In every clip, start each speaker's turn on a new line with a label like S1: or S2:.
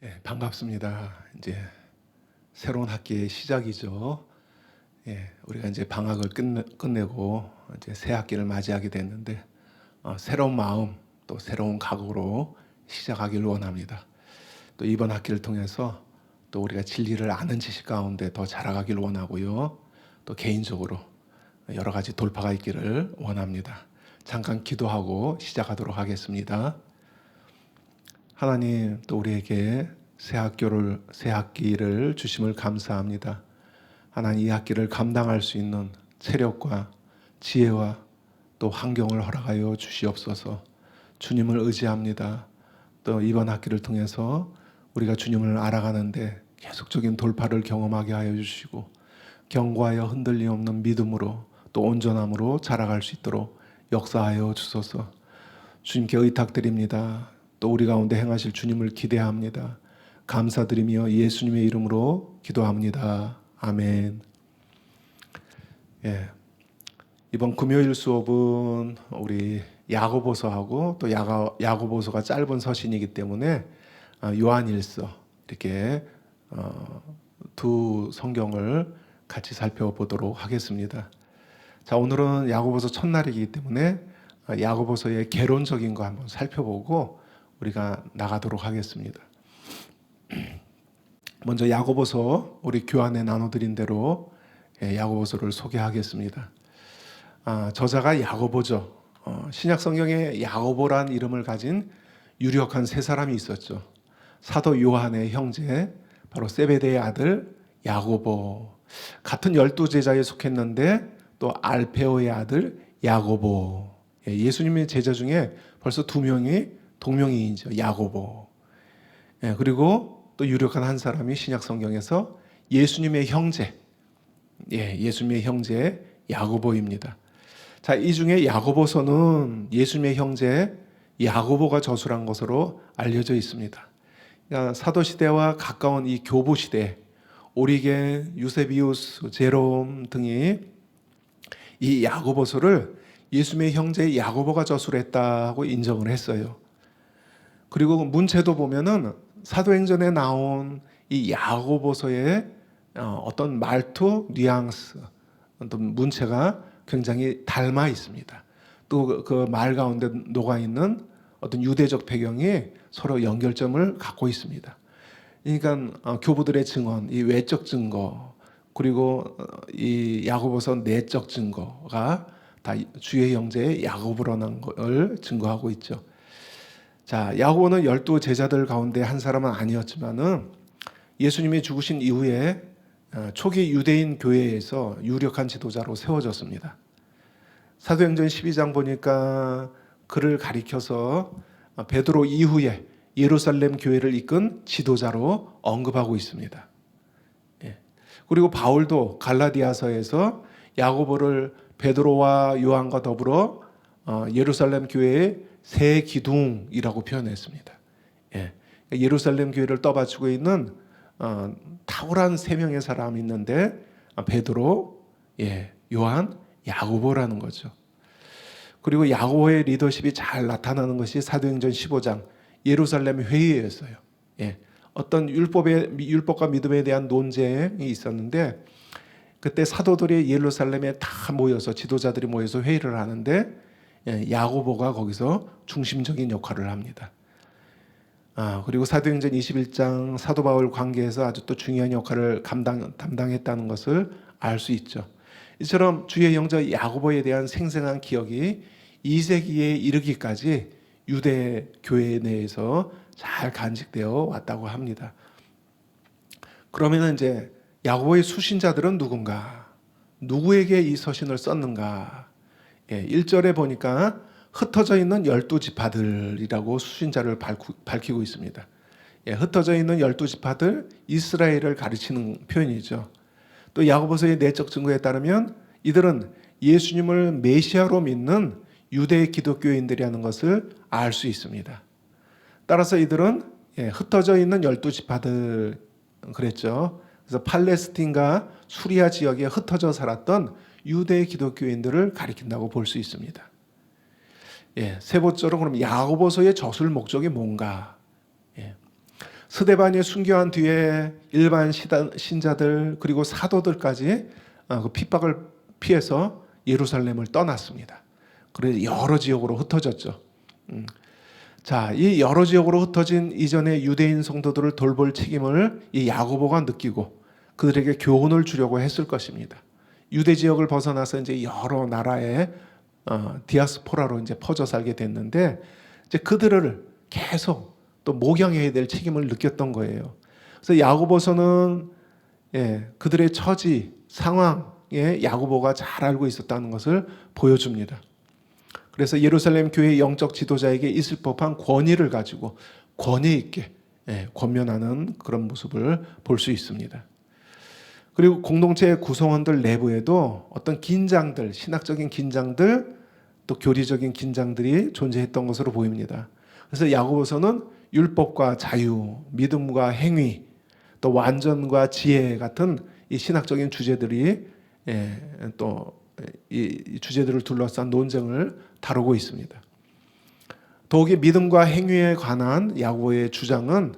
S1: 네, 반갑습니다. 이제 새로운 학기의 시작이죠. 우리가 이제 방학을 끝내고 이제 새 학기를 맞이하게 됐는데 새로운 마음 또 새로운 각오로 시작하길 원합니다. 또 이번 학기를 통해서 또 우리가 진리를 아는 지식 가운데 더 자라가길 원하고요. 또 개인적으로 여러 가지 돌파가 있기를 원합니다. 잠깐 기도하고 시작하도록 하겠습니다. 하나님, 또 우리에게 새 학기를 주심을 감사합니다. 하나님, 이 학기를 감당할 수 있는 체력과 지혜와 또 환경을 허락하여 주시옵소서. 주님을 의지합니다. 또 이번 학기를 통해서 우리가 주님을 알아가는데 계속적인 돌파를 경험하게 하여 주시고 견고하여 흔들림 없는 믿음으로 또 온전함으로 자라갈 수 있도록 역사하여 주소서. 주님께 의탁드립니다. 또 우리 가운데 행하실 주님을 기대합니다. 감사드리며 예수님의 이름으로 기도합니다. 아멘. 이번 금요일 수업은 우리 야고보서하고 또 야고보서가 짧은 서신이기 때문에 요한일서 이렇게 두 성경을 같이 살펴보도록 하겠습니다. 자, 오늘은 야고보서 첫날이기 때문에 야고보서의 개론적인 거 한번 살펴보고 우리가 나가도록 하겠습니다. 먼저 야고보서 우리 교환에 나눠드린 대로 야고보서를 소개하겠습니다. 저자가 야고보죠. 신약 성경에 야고보란 이름을 가진 유력한 세 사람이 있었죠. 사도 요한의 형제, 바로 세베대의 아들 야고보. 같은 12제자에 속했는데 또 알페오의 아들 야고보. 예수님의 제자 중에 벌써 2명이 동명이인이죠. 야고보. 그리고 또 유력한 한 사람이 신약 성경에서 예수님의 형제, 예수님의 형제 야고보입니다. 자, 이 중에 야고보서는 예수님의 형제 야고보가 저술한 것으로 알려져 있습니다. 그러니까 사도 시대와 가까운 이 교부 시대, 오리겐, 유세비우스, 제롬 등이 이 야고보서를 예수님의 형제 야고보가 저술했다고 인정을 했어요. 그리고 문체도 보면은 사도행전에 나온 이 야고보서의 어떤 말투, 뉘앙스, 어떤 문체가 굉장히 닮아 있습니다. 또 그 말 가운데 녹아 있는 어떤 유대적 배경이 서로 연결점을 갖고 있습니다. 그러니까 교부들의 증언, 이 외적 증거, 그리고 이 야고보서 내적 증거가 다 주의 형제 야고보라는 걸 증거하고 있죠. 자, 야고보는 12제자들 가운데 한 사람은 아니었지만은 예수님이 죽으신 이후에 초기 유대인 교회에서 유력한 지도자로 세워졌습니다. 사도행전 12장 보니까 그를 가리켜서 베드로 이후에 예루살렘 교회를 이끈 지도자로 언급하고 있습니다. 그리고 바울도 갈라디아서에서 야고보를 베드로와 요한과 더불어 예루살렘 교회의 새 기둥이라고 표현했습니다. 예루살렘 교회를 떠받치고 있는 탁월한 3명의 사람이 있는데 베드로, 요한, 야고보라는 거죠. 그리고 야고보의 리더십이 잘 나타나는 것이 사도행전 15장 예루살렘 회의였어요. 어떤 율법과 믿음에 대한 논쟁이 있었는데 그때 사도들이 예루살렘에 다 모여서 지도자들이 모여서 회의를 하는데 야고보가 거기서 중심적인 역할을 합니다. 그리고 사도행전 21장 사도 바울 관계에서 아주 또 중요한 역할을 담당했다는 것을 알 수 있죠. 이처럼 주의 형제 야고보에 대한 생생한 기억이 2세기에 이르기까지 유대 교회 내에서 잘 간직되어 왔다고 합니다. 그러면 이제 야고보의 수신자들은 누군가? 누구에게 이 서신을 썼는가? 1절에 보니까 흩어져 있는 12지파들이라고 수신자를 밝히고 있습니다. 흩어져 있는 12지파들, 이스라엘을 가르치는 표현이죠. 또 야고보서의 내적 증거에 따르면 이들은 예수님을 메시아로 믿는 유대 기독교인들이라는 것을 알 수 있습니다. 따라서 이들은 흩어져 있는 12지파들 그랬죠. 그래서 팔레스틴과 수리아 지역에 흩어져 살았던 유대 기독교인들을 가리킨다고 볼 수 있습니다. 세 번째로 그럼 야고보서의 저술 목적이 뭔가? 스데반이 순교한 뒤에 일반 신자들 그리고 사도들까지 그 핍박을 피해서 예루살렘을 떠났습니다. 그래서 여러 지역으로 흩어졌죠. 자, 이 여러 지역으로 흩어진 이전의 유대인 성도들을 돌볼 책임을 이 야고보가 느끼고 그들에게 교훈을 주려고 했을 것입니다. 유대 지역을 벗어나서 이제 여러 나라의 디아스포라로 이제 퍼져 살게 됐는데 이제 그들을 계속 또 목양해야 될 책임을 느꼈던 거예요. 그래서 야고보서는 그들의 처지 상황에 야고보가 잘 알고 있었다는 것을 보여줍니다. 그래서 예루살렘 교회 영적 지도자에게 있을 법한 권위를 가지고 권위 있게 권면하는 그런 모습을 볼 수 있습니다. 그리고 공동체 구성원들 내부에도 어떤 긴장들, 신학적인 긴장들, 또 교리적인 긴장들이 존재했던 것으로 보입니다. 그래서 야고보서는 율법과 자유, 믿음과 행위, 또 완전과 지혜 같은 이 신학적인 주제들이 또 이 주제들을 둘러싼 논쟁을 다루고 있습니다. 더욱이 믿음과 행위에 관한 야고보의 주장은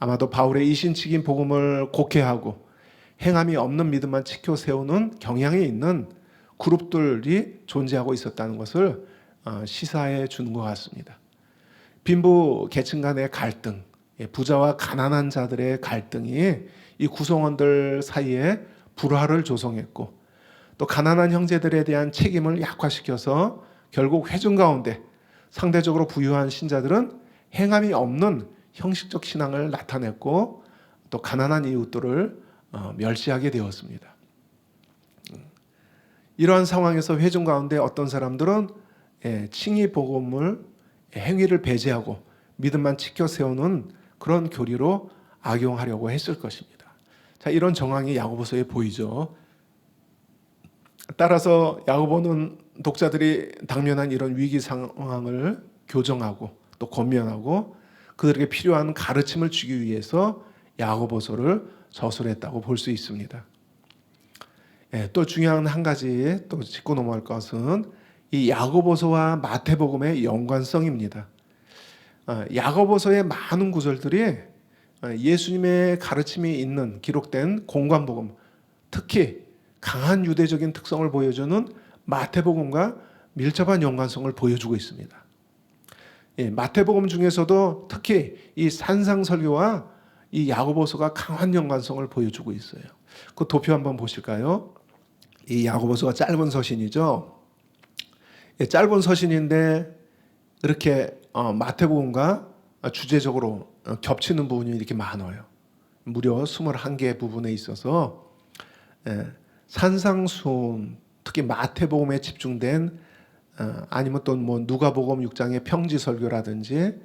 S1: 아마도 바울의 이신칙인 복음을 곡해하고 행함이 없는 믿음만 지켜 세우는 경향이 있는 그룹들이 존재하고 있었다는 것을 시사해 주는 것 같습니다. 빈부 계층 간의 갈등, 부자와 가난한 자들의 갈등이 이 구성원들 사이에 불화를 조성했고 또 가난한 형제들에 대한 책임을 약화시켜서 결국 회중 가운데 상대적으로 부유한 신자들은 행함이 없는 형식적 신앙을 나타냈고 또 가난한 이웃들을 멸시하게 되었습니다. 이러한 상황에서 회중 가운데 어떤 사람들은 칭의 복음을 행위를 배제하고 믿음만 지켜 세우는 그런 교리로 악용하려고 했을 것입니다. 자, 이런 정황이 야고보서에 보이죠. 따라서 야고보는 독자들이 당면한 이런 위기 상황을 교정하고 또 권면하고 그들에게 필요한 가르침을 주기 위해서 야고보서를 저술했다고 볼 수 있습니다. 또 중요한 한 가지 또 짚고 넘어갈 것은 이 야고보서와 마태복음의 연관성입니다. 야고보서의 많은 구절들이 예수님의 가르침이 있는 기록된 공관복음, 특히 강한 유대적인 특성을 보여주는 마태복음과 밀접한 연관성을 보여주고 있습니다. 마태복음 중에서도 특히 이 산상설교와 이 야고보서가 강한 연관성을 보여주고 있어요. 그 도표 한번 보실까요? 이 야고보서가 짧은 서신이죠. 짧은 서신인데 이렇게 마태복음과 주제적으로 겹치는 부분이 이렇게 많아요. 무려 21개 부분에 있어서 산상수훈, 특히 마태복음에 집중된 아니면 또 뭐 누가복음 6장의 평지설교라든지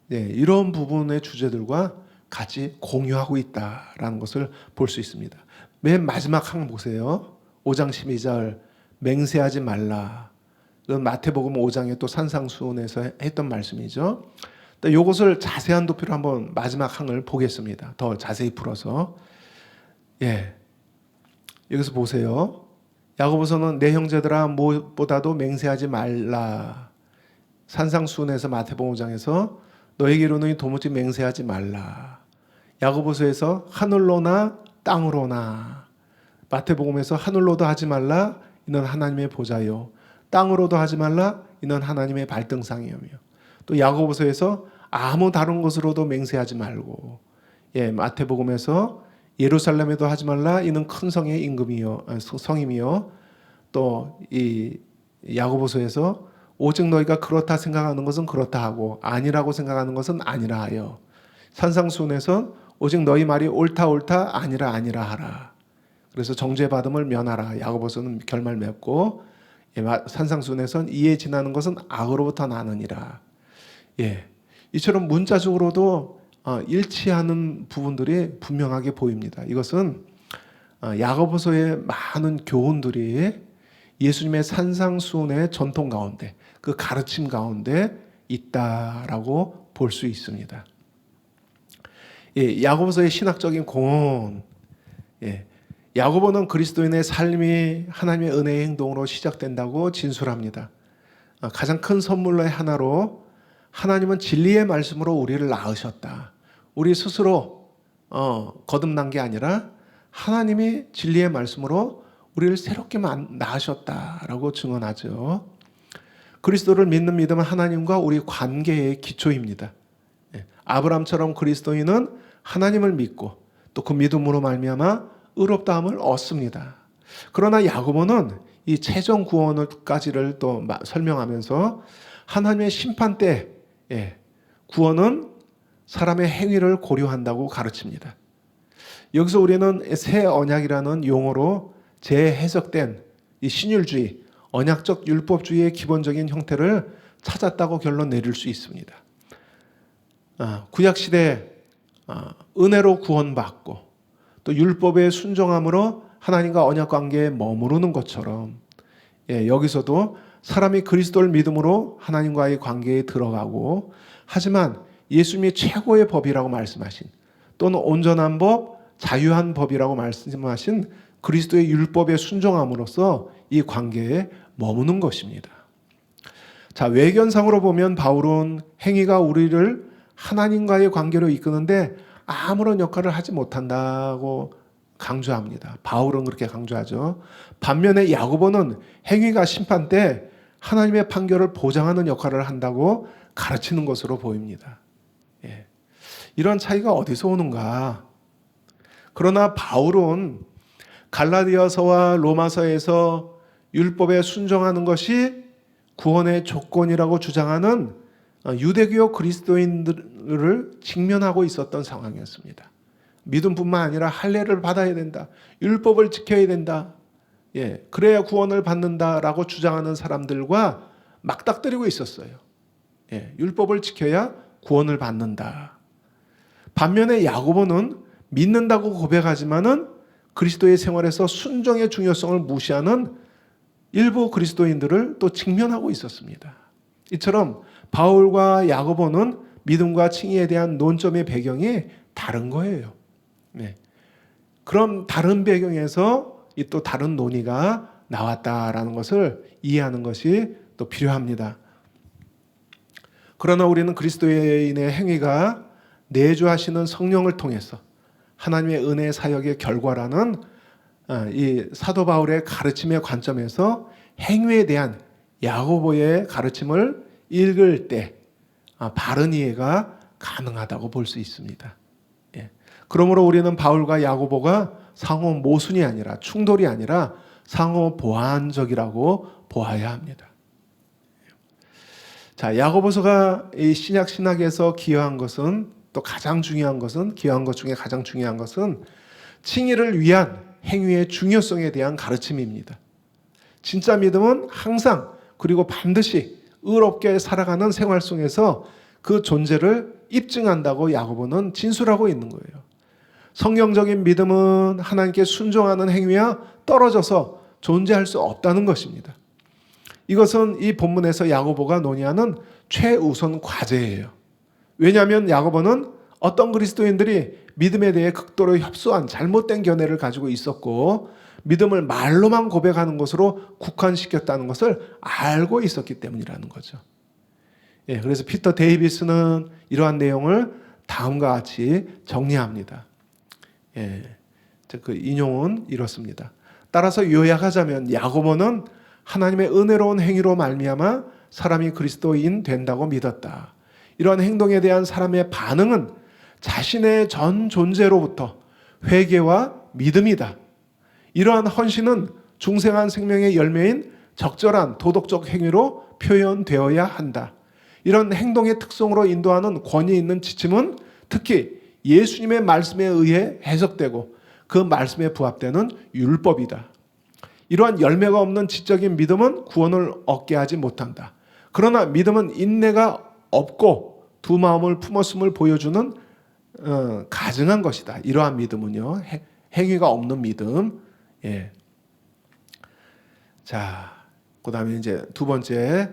S1: 이런 부분의 주제들과 같이 공유하고 있다라는 것을 볼 수 있습니다. 맨 마지막 항 보세요. 5장 12절 맹세하지 말라. 이건 마태복음 5장의 또 산상수훈에서 했던 말씀이죠. 이것을 자세한 도표로 한번 마지막 항을 보겠습니다. 더 자세히 풀어서. 여기서 보세요. 야고보서는 내 형제들아 무엇보다도 맹세하지 말라. 산상수훈에서 마태복음 5장에서 너에게 이르노니 도무지 맹세하지 말라. 야고보서에서 하늘로나 땅으로나. 마태복음에서 하늘로도 하지 말라. 이는 하나님의 보좌요. 땅으로도 하지 말라. 이는 하나님의 발등상이며. 또 야고보서에서 아무 다른 것으로도 맹세하지 말고. 마태복음에서 예루살렘에도 하지 말라. 이는 큰 성의 성임이요. 또 이 야고보서에서 오직 너희가 그렇다 생각하는 것은 그렇다 하고 아니라고 생각하는 것은 아니라 하여. 산상수훈에선 오직 너희 말이 옳다 옳다 아니라 아니라 하라. 그래서 정죄받음을 면하라. 야고보서는 결말 맺고 산상수훈에선 이에 지나는 것은 악으로부터 나느니라. 이처럼 문자적으로도 일치하는 부분들이 분명하게 보입니다. 이것은 야고보서의 많은 교훈들이 예수님의 산상수훈의 전통 가운데 그 가르침 가운데 있다라고 볼 수 있습니다. 야고보서의 신학적인 공헌. 야고보는 그리스도인의 삶이 하나님의 은혜의 행동으로 시작된다고 진술합니다. 가장 큰 선물의 하나로 하나님은 진리의 말씀으로 우리를 낳으셨다. 우리 스스로 거듭난 게 아니라 하나님이 진리의 말씀으로 우리를 새롭게 낳으셨다라고 증언하죠. 그리스도를 믿는 믿음은 하나님과 우리 관계의 기초입니다. 아브라함처럼 그리스도인은 하나님을 믿고 또 그 믿음으로 말미암아 의롭다함을 얻습니다. 그러나 야고보는 이 최종 구원까지를 또 설명하면서 하나님의 심판 때 구원은 사람의 행위를 고려한다고 가르칩니다. 여기서 우리는 새 언약이라는 용어로 재해석된 이 신율주의, 언약적 율법주의의 기본적인 형태를 찾았다고 결론 내릴 수 있습니다. 구약시대에 은혜로 구원받고 또 율법의 순종함으로 하나님과 언약관계에 머무르는 것처럼 여기서도 사람이 그리스도를 믿음으로 하나님과의 관계에 들어가고, 하지만 예수님이 최고의 법이라고 말씀하신, 또는 온전한 법, 자유한 법이라고 말씀하신 그리스도의 율법에 순종함으로써 이 관계에 머무는 것입니다. 자, 외견상으로 보면 바울은 행위가 우리를 하나님과의 관계로 이끄는데 아무런 역할을 하지 못한다고 강조합니다. 바울은 그렇게 강조하죠. 반면에 야고보는 행위가 심판 때 하나님의 판결을 보장하는 역할을 한다고 가르치는 것으로 보입니다. 이런 차이가 어디서 오는가? 그러나 바울은 갈라디아서와 로마서에서 율법에 순종하는 것이 구원의 조건이라고 주장하는 유대교 그리스도인들을 직면하고 있었던 상황이었습니다. 믿음뿐만 아니라 할례를 받아야 된다, 율법을 지켜야 된다, 그래야 구원을 받는다라고 주장하는 사람들과 맞닥뜨리고 있었어요. 율법을 지켜야 구원을 받는다. 반면에 야고보는 믿는다고 고백하지만은 그리스도의 생활에서 순종의 중요성을 무시하는 일부 그리스도인들을 또 직면하고 있었습니다. 이처럼 바울과 야고보는 믿음과 칭의에 대한 논점의 배경이 다른 거예요. 그럼 다른 배경에서 이 또 다른 논의가 나왔다라는 것을 이해하는 것이 또 필요합니다. 그러나 우리는 그리스도인의 행위가 내주하시는 성령을 통해서 하나님의 은혜 사역의 결과라는 이 사도 바울의 가르침의 관점에서 행위에 대한 야고보의 가르침을 읽을 때 바른 이해가 가능하다고 볼 수 있습니다. 그러므로 우리는 바울과 야고보가 상호 모순이 아니라, 충돌이 아니라 상호 보완적이라고 보아야 합니다. 자, 야고보서가 이 신약 신학에서 기여한 것은, 또 가장 중요한 것은, 기여한 것 중에 가장 중요한 것은 칭의를 위한 행위의 중요성에 대한 가르침입니다. 진짜 믿음은 항상, 그리고 반드시 의롭게 살아가는 생활 속에서 그 존재를 입증한다고 야고보는 진술하고 있는 거예요. 성경적인 믿음은 하나님께 순종하는 행위와 떨어져서 존재할 수 없다는 것입니다. 이것은 이 본문에서 야고보가 논의하는 최우선 과제예요. 왜냐하면 야고보는 어떤 그리스도인들이 믿음에 대해 극도로 협소한 잘못된 견해를 가지고 있었고, 믿음을 말로만 고백하는 것으로 국한시켰다는 것을 알고 있었기 때문이라는 거죠. 그래서 피터 데이비스는 이러한 내용을 다음과 같이 정리합니다. 그 인용은 이렇습니다. 따라서 요약하자면 야고보는 하나님의 은혜로운 행위로 말미암아 사람이 그리스도인 된다고 믿었다. 이러한 행동에 대한 사람의 반응은 자신의 전 존재로부터 회개와 믿음이다. 이러한 헌신은 중생한 생명의 열매인 적절한 도덕적 행위로 표현되어야 한다. 이런 행동의 특성으로 인도하는 권위 있는 지침은 특히 예수님의 말씀에 의해 해석되고 그 말씀에 부합되는 율법이다. 이러한 열매가 없는 지적인 믿음은 구원을 얻게 하지 못한다. 그러나 믿음은 인내가 없고 두 마음을 품었음을 보여주는 가증한 것이다. 이러한 믿음은요, 행위가 없는 믿음. 자, 그다음에 이제 두 번째,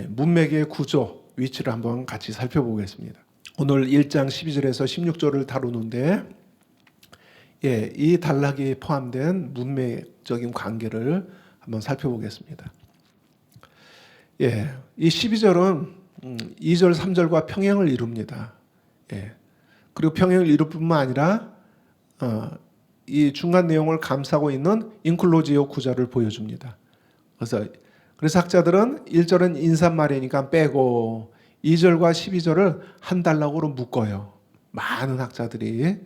S1: 문맥의 구조, 위치를 한번 같이 살펴보겠습니다. 오늘 1장 12절에서 16절을 다루는데, 이 단락이 포함된 문맥적인 관계를 한번 살펴보겠습니다. 이 12절은 2절, 3절과 평행을 이룹니다. 그리고 평행을 이룰 뿐만 아니라 이 중간 내용을 감싸고 있는 인클로지오 구절을 보여줍니다. 그래서 학자들은 1절은 인사말이니까 빼고 2절과 12절을 한 단락으로 묶어요. 많은 학자들이.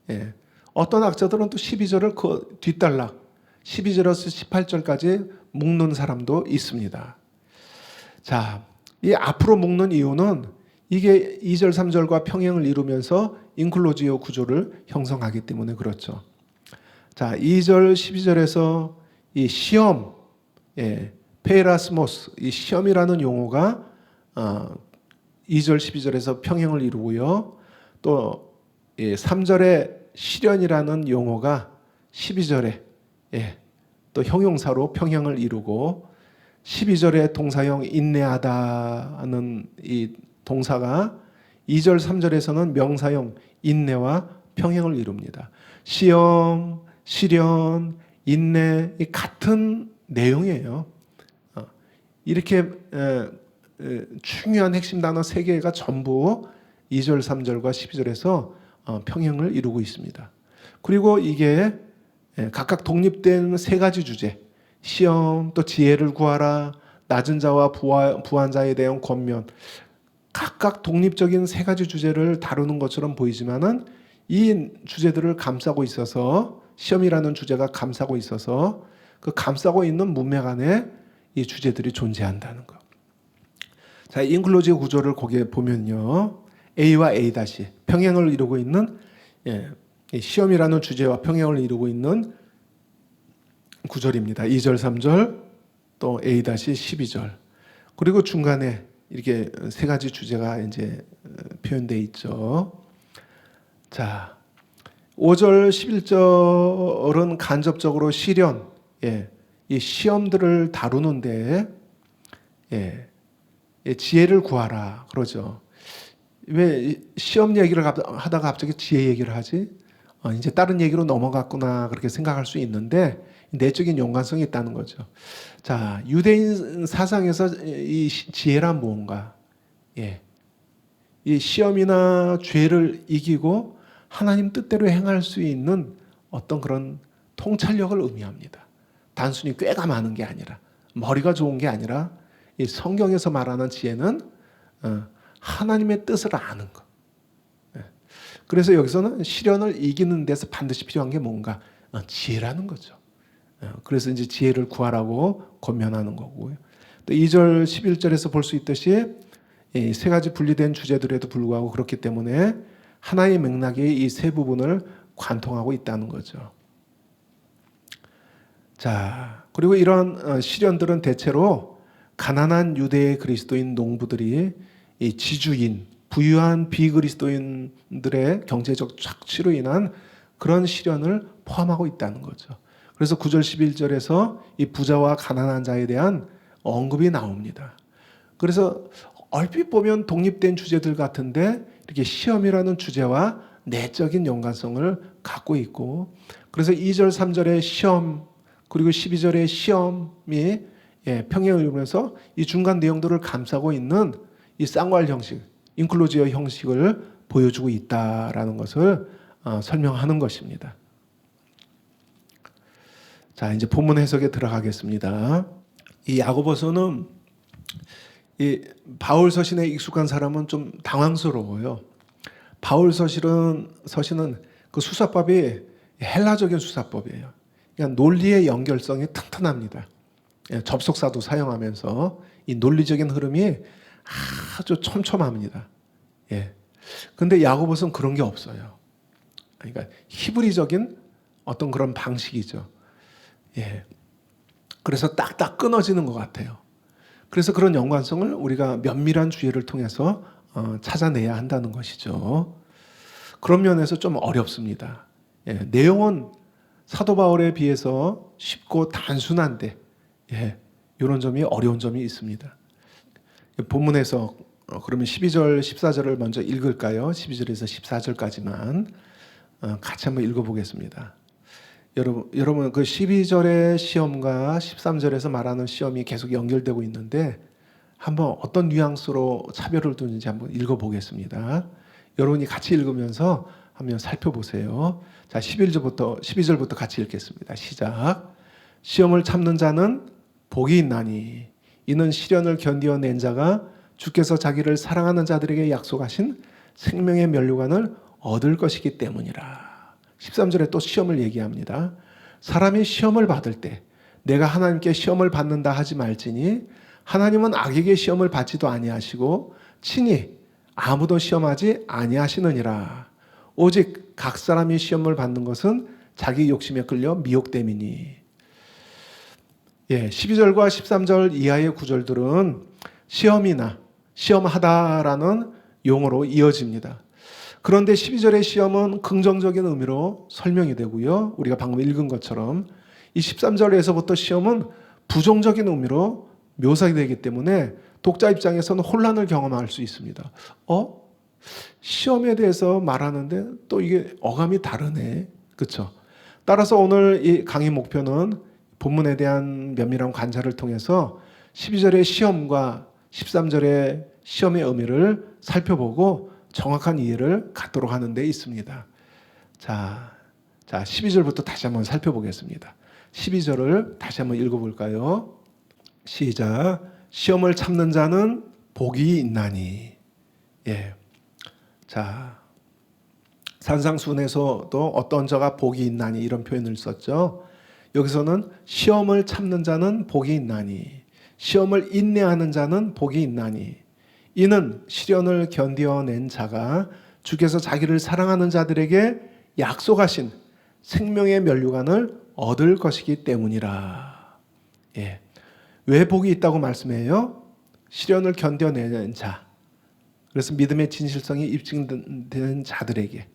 S1: 예. 어떤 학자들은 또 12절을 그 뒷단락 12절에서 18절까지 묶는 사람도 있습니다. 자, 이 앞으로 묶는 이유는 이게 2절, 3절과 평행을 이루면서 인클로지오 구조를 형성하기 때문에 그렇죠. 자, 2절, 12절에서 이 시험, 페라스모스, 이 시험이라는 용어가 2절, 12절에서 평행을 이루고요. 또 3절에 시련이라는 용어가 12절에 또 형용사로 평행을 이루고 12절에 동사형 인내하다는 이 동사가 2절, 3절에서는 명사형 인내와 평행을 이룹니다. 시험, 시련, 인내 같은 내용이에요. 이렇게 중요한 핵심 단어 3개가 전부 2절, 3절과 12절에서 평행을 이루고 있습니다. 그리고 이게 각각 독립된 3가지 주제, 시험, 또 지혜를 구하라, 낮은 자와 부한 자에 대한 권면, 각각 독립적인 3가지 주제를 다루는 것처럼 보이지만은 이 주제들을 감싸고 있어서 시험이라는 주제가 감싸고 있어서 그 감싸고 있는 문맥 안에 이 주제들이 존재한다는 것. 자, 인클로지브 구조를 거기에 보면요. A와 A 다시 평행을 이루고 있는 시험이라는 주제와 평행을 이루고 있는 구절입니다. 2절, 3절, 또 A 다시 12절. 그리고 중간에 이렇게 3가지 주제가 이제 표현되어 있죠. 자, 5절, 11절은 간접적으로 시련, 이 시험들을 다루는데 지혜를 구하라 그러죠. 왜 시험 얘기를 하다가 갑자기 지혜 얘기를 하지? 이제 다른 얘기로 넘어갔구나 그렇게 생각할 수 있는데 내적인 연관성이 있다는 거죠. 자, 유대인 사상에서 이 지혜란 무언가? 이 시험이나 죄를 이기고 하나님 뜻대로 행할 수 있는 어떤 그런 통찰력을 의미합니다. 단순히 꾀가 많은 게 아니라 머리가 좋은 게 아니라 이 성경에서 말하는 지혜는 하나님의 뜻을 아는 것. 그래서 여기서는 시련을 이기는 데서 반드시 필요한 게 뭔가? 지혜라는 거죠. 그래서 이제 지혜를 구하라고 권면하는 거고요. 또 2절, 11절에서 볼 수 있듯이 이 3가지 분리된 주제들에도 불구하고 그렇기 때문에 하나의 맥락이 이 3부분을 관통하고 있다는 거죠. 자, 그리고 이런 시련들은 대체로 가난한 유대의 그리스도인 농부들이 이 지주인, 부유한 비그리스도인들의 경제적 착취로 인한 그런 시련을 포함하고 있다는 거죠. 그래서 9절 11절에서 이 부자와 가난한 자에 대한 언급이 나옵니다. 그래서 얼핏 보면 독립된 주제들 같은데 이렇게 시험이라는 주제와 내적인 연관성을 갖고 있고, 그래서 2절 3절의 시험 그리고 12절의 시험이 평행을 이루면서 이 중간 내용들을 감싸고 있는 이 쌍괄 형식, 인클로지어 형식을 보여주고 있다라는 것을 설명하는 것입니다. 자, 이제 본문 해석에 들어가겠습니다. 이 야고보서는 이 바울 서신에 익숙한 사람은 좀 당황스러워요. 바울 서신은 그 수사법이 헬라적인 수사법이에요. 그러니까 논리의 연결성이 튼튼합니다. 접속사도 사용하면서 이 논리적인 흐름이 아주 촘촘합니다. 근데 야고보서는 그런 게 없어요. 그러니까 히브리적인 어떤 그런 방식이죠. 그래서 딱딱 끊어지는 것 같아요. 그래서 그런 연관성을 우리가 면밀한 주의를 통해서 찾아내야 한다는 것이죠. 그런 면에서 좀 어렵습니다. 내용은 사도 바울에 비해서 쉽고 단순한데 이런 점이 어려운 점이 있습니다. 본문에서 그러면 12절, 14절을 먼저 읽을까요? 12절에서 14절까지만 같이 한번 읽어보겠습니다. 여러분 그 12절의 시험과 13절에서 말하는 시험이 계속 연결되고 있는데 한번 어떤 뉘앙스로 차별을 두는지 한번 읽어보겠습니다. 여러분이 같이 읽으면서 한번 살펴보세요. 자, 12절부터 같이 읽겠습니다. 시작. 시험을 참는 자는 복이 있나니 이는 시련을 견디어낸 자가 주께서 자기를 사랑하는 자들에게 약속하신 생명의 면류관을 얻을 것이기 때문이라. 13절에 또 시험을 얘기합니다. 사람이 시험을 받을 때 내가 하나님께 시험을 받는다 하지 말지니 하나님은 악에게 시험을 받지도 아니하시고 친히 아무도 시험하지 아니하시느니라. 오직 각 사람이 시험을 받는 것은 자기 욕심에 끌려 미혹됨이니. 12절과 13절 이하의 구절들은 시험이나 시험하다라는 용어로 이어집니다. 그런데 12절의 시험은 긍정적인 의미로 설명이 되고요. 우리가 방금 읽은 것처럼 이 13절에서부터 시험은 부정적인 의미로 묘사가 되기 때문에 독자 입장에서는 혼란을 경험할 수 있습니다. 시험에 대해서 말하는데 또 이게 어감이 다르네. 그렇죠? 따라서 오늘 이 강의 목표는 본문에 대한 면밀한 관찰을 통해서 12절의 시험과 13절의 시험의 의미를 살펴보고 정확한 이해를 갖도록 하는 데 있습니다. 자, 12절부터 다시 한번 살펴보겠습니다. 12절을 다시 한번 읽어볼까요? 시작. 시험을 참는 자는 복이 있나니. 자, 산상순에서도 어떤 자가 복이 있나니 이런 표현을 썼죠. 여기서는 시험을 참는 자는 복이 있나니, 시험을 인내하는 자는 복이 있나니, 이는 시련을 견디어낸 자가 주께서 자기를 사랑하는 자들에게 약속하신 생명의 면류관을 얻을 것이기 때문이라. 왜 복이 있다고 말씀해요? 시련을 견뎌내는 자, 그래서 믿음의 진실성이 입증된 자들에게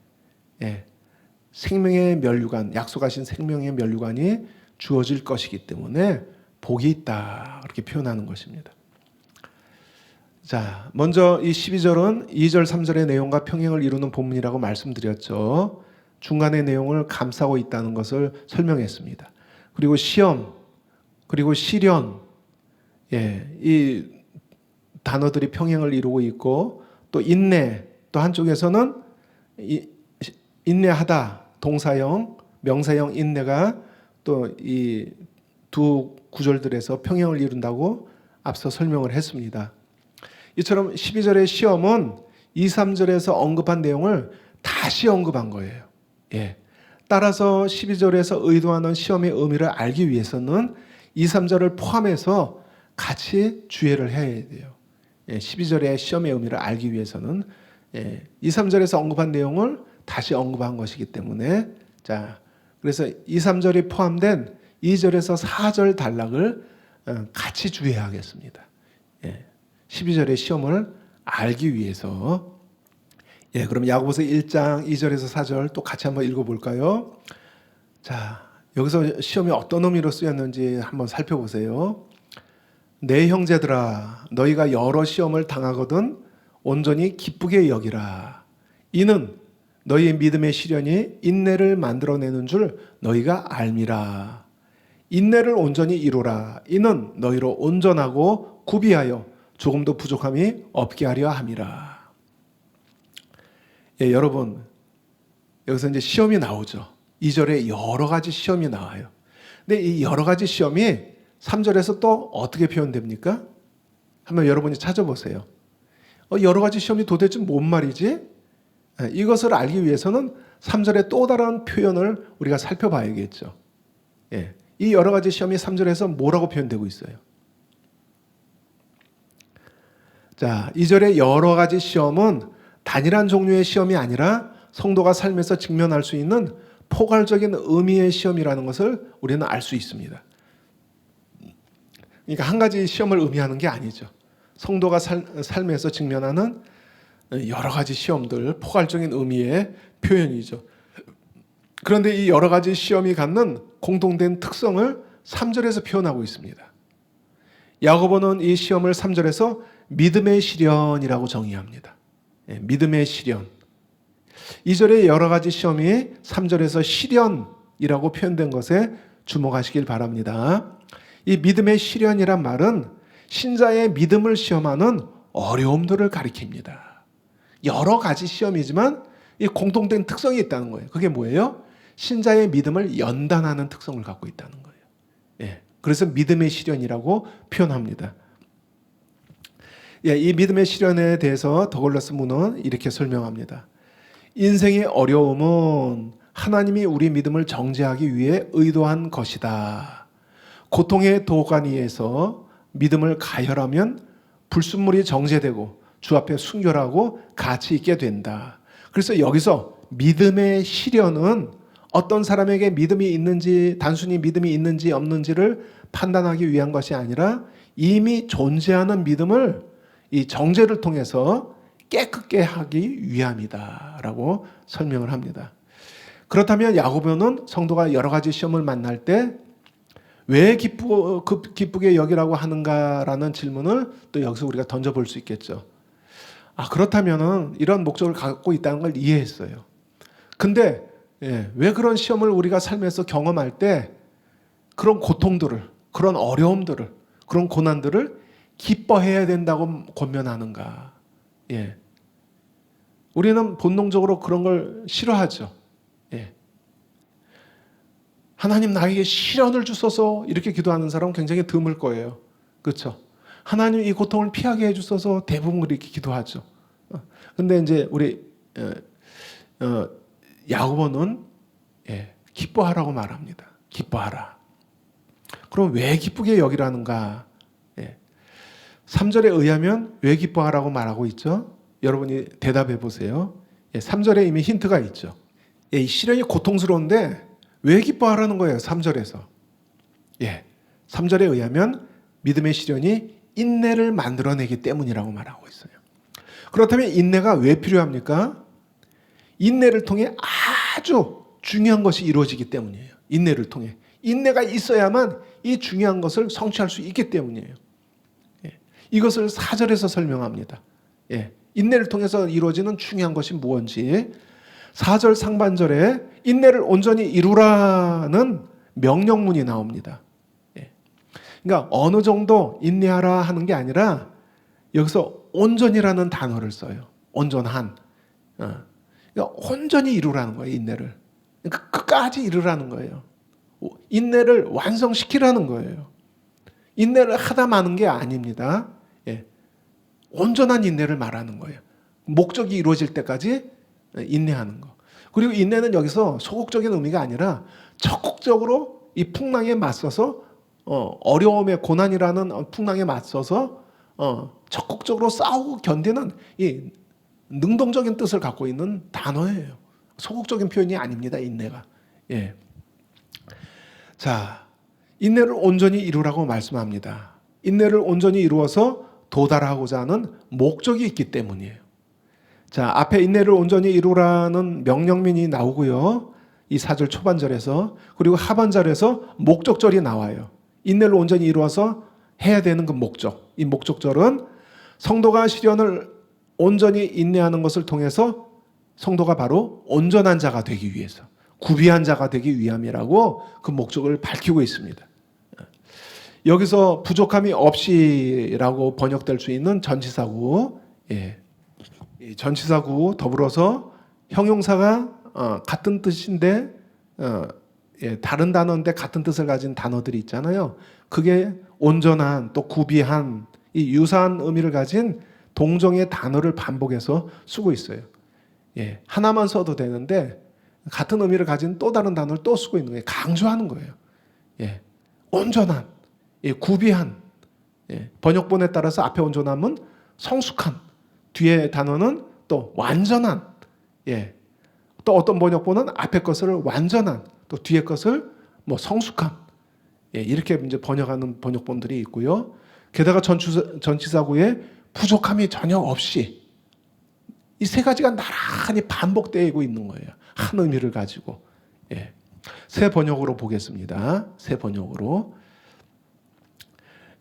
S1: 생명의 면류관, 약속하신 생명의 면류관이 주어질 것이기 때문에 복이 있다, 그렇게 표현하는 것입니다. 자, 먼저 이 12절은 2절, 3절의 내용과 평행을 이루는 본문이라고 말씀드렸죠. 중간의 내용을 감싸고 있다는 것을 설명했습니다. 그리고 시험, 그리고 시련, 이 단어들이 평행을 이루고 있고, 또 인내, 또 한쪽에서는 인내하다, 동사형, 명사형 인내가 또 이 두 구절들에서 평행을 이룬다고 앞서 설명을 했습니다. 이처럼 12절의 시험은 2, 3절에서 언급한 내용을 다시 언급한 거예요. 따라서 12절에서 의도하는 시험의 의미를 알기 위해서는 2, 3절을 포함해서 같이 주의를 해야 돼요. 12절의 시험의 의미를 알기 위해서는 2, 3절에서 언급한 내용을 다시 언급한 것이기 때문에, 자, 그래서 2, 3절이 포함된 2절에서 4절 단락을 같이 주의하겠습니다. 12절의 시험을 알기 위해서. 그럼 야고보서 1장 2절에서 4절 또 같이 한번 읽어볼까요? 자, 여기서 시험이 어떤 의미로 쓰였는지 한번 살펴보세요. 내 형제들아, 너희가 여러 시험을 당하거든 온전히 기쁘게 여기라. 이는 너희의 믿음의 시련이 인내를 만들어내는 줄 너희가 알미라. 인내를 온전히 이루라. 이는 너희로 온전하고 구비하여 조금도 부족함이 없게 하려 함이라. 여러분, 여기서 이제 시험이 나오죠. 2절에 여러 가지 시험이 나와요. 근데 이 여러 가지 시험이 3절에서 또 어떻게 표현됩니까? 한번 여러분이 찾아보세요. 여러 가지 시험이 도대체 뭔 말이지? 이것을 알기 위해서는 3절의 또 다른 표현을 우리가 살펴봐야겠죠. 이 여러 가지 시험이 3절에서 뭐라고 표현되고 있어요? 자, 2절의 여러 가지 시험은 단일한 종류의 시험이 아니라 성도가 삶에서 직면할 수 있는 포괄적인 의미의 시험이라는 것을 우리는 알 수 있습니다. 그러니까 한 가지 시험을 의미하는 게 아니죠. 성도가 삶에서 직면하는 여러 가지 시험들, 포괄적인 의미의 표현이죠. 그런데 이 여러 가지 시험이 갖는 공통된 특성을 3절에서 표현하고 있습니다. 야고보는 이 시험을 3절에서 믿음의 시련이라고 정의합니다. 믿음의 시련. 2절의 여러 가지 시험이 3절에서 시련이라고 표현된 것에 주목하시길 바랍니다. 이 믿음의 시련이란 말은 신자의 믿음을 시험하는 어려움들을 가리킵니다. 여러 가지 시험이지만 이 공통된 특성이 있다는 거예요. 그게 뭐예요? 신자의 믿음을 연단하는 특성을 갖고 있다는 거예요. 예. 그래서 믿음의 시련이라고 표현합니다. 예, 이 믿음의 시련에 대해서 더글라스 문은 이렇게 설명합니다. 인생의 어려움은 하나님이 우리 믿음을 정죄하기 위해 의도한 것이다. 고통의 도가니에서 믿음을 가열하면 불순물이 정죄되고 주 앞에 순결하고 가치 있게 된다. 그래서 여기서 믿음의 시련은 어떤 사람에게 믿음이 있는지, 단순히 믿음이 있는지 없는지를 판단하기 위한 것이 아니라 이미 존재하는 믿음을 이 정죄를 통해서 깨끗게 하기 위함이다라고 설명을 합니다. 그렇다면 야고보는 성도가 여러 가지 시험을 만날 때 왜 기쁘게 여기라고 하는가라는 질문을 또 여기서 우리가 던져볼 수 있겠죠. 그렇다면 이런 목적을 갖고 있다는 걸 이해했어요. 근데 왜 그런 시험을 우리가 삶에서 경험할 때 그런 고통들을, 그런 어려움들을, 그런 고난들을 기뻐해야 된다고 권면하는가? 예. 우리는 본능적으로 그런 걸 싫어하죠. 예. 하나님 나에게 시련을 주소서 이렇게 기도하는 사람은 굉장히 드물 거예요. 그렇죠? 하나님 이 고통을 피하게 해주소서 대부분 그렇게 기도하죠. 근데 이제 우리 야고보는 기뻐하라고 말합니다. 기뻐하라. 그럼 왜 기쁘게 여기라는가? 3절에 의하면 왜 기뻐하라고 말하고 있죠? 여러분이 대답해 보세요. 3절에 이미 힌트가 있죠. 이 시련이 고통스러운데 왜 기뻐하라는 거예요? 3절에서. 3절에 의하면 믿음의 시련이 인내를 만들어내기 때문이라고 말하고 있어요. 그렇다면 인내가 왜 필요합니까? 인내를 통해 아주 중요한 것이 이루어지기 때문이에요. 인내를 통해. 인내가 있어야만 이 중요한 것을 성취할 수 있기 때문이에요. 이것을 4절에서 설명합니다. 인내를 통해서 이루어지는 중요한 것이 무엇인지 4절 상반절에 인내를 온전히 이루라는 명령문이 나옵니다. 그러니까 어느 정도 인내하라 하는 게 아니라 여기서 온전이라는 단어를 써요. 온전한. 그러니까 온전히 이루라는 거예요. 인내를. 그러니까 끝까지 이루라는 거예요. 인내를 완성시키라는 거예요. 인내를 하다 마는 게 아닙니다. 온전한 인내를 말하는 거예요. 목적이 이루어질 때까지 인내하는 거. 그리고 인내는 여기서 소극적인 의미가 아니라 적극적으로 이 풍랑에 맞서서 어려움의 고난이라는 풍랑에 맞서서 적극적으로 싸우고 견디는 이 능동적인 뜻을 갖고 있는 단어예요. 소극적인 표현이 아닙니다. 인내가. 자, 인내를 온전히 이루라고 말씀합니다. 인내를 온전히 이루어서 도달하고자 하는 목적이 있기 때문이에요. 자, 앞에 인내를 온전히 이루라는 명령문이 나오고요. 이 4절 초반절에서 그리고 하반절에서 목적절이 나와요. 인내를 온전히 이루어서 해야 되는 그 목적. 이 목적절은 성도가 시련을 온전히 인내하는 것을 통해서 성도가 바로 온전한 자가 되기 위해서, 구비한 자가 되기 위함이라고 그 목적을 밝히고 있습니다. 여기서 부족함이 없이라고 번역될 수 있는 전치사구, 전치사구 더불어서 형용사가 같은 뜻인데 다른 단어인데 같은 뜻을 가진 단어들이 있잖아요. 그게 온전한 또 구비한 이 유사한 의미를 가진 동정의 단어를 반복해서 쓰고 있어요. 하나만 써도 되는데 같은 의미를 가진 또 다른 단어를 또 쓰고 있는 거예요. 강조하는 거예요. 온전한, 구비한. 번역본에 따라서 앞에 온전함은 성숙한, 뒤에 단어는 또 완전한. 또 어떤 번역본은 앞에 것을 완전한, 또 뒤에 것을 뭐 성숙한. 이렇게 이제 번역하는 번역본들이 있고요. 게다가 전치사구에 부족함이 전혀 없이 이 세 가지가 나란히 반복되고 있는 거예요. 한 의미를 가지고. 새 번역으로 보겠습니다. 새 번역으로.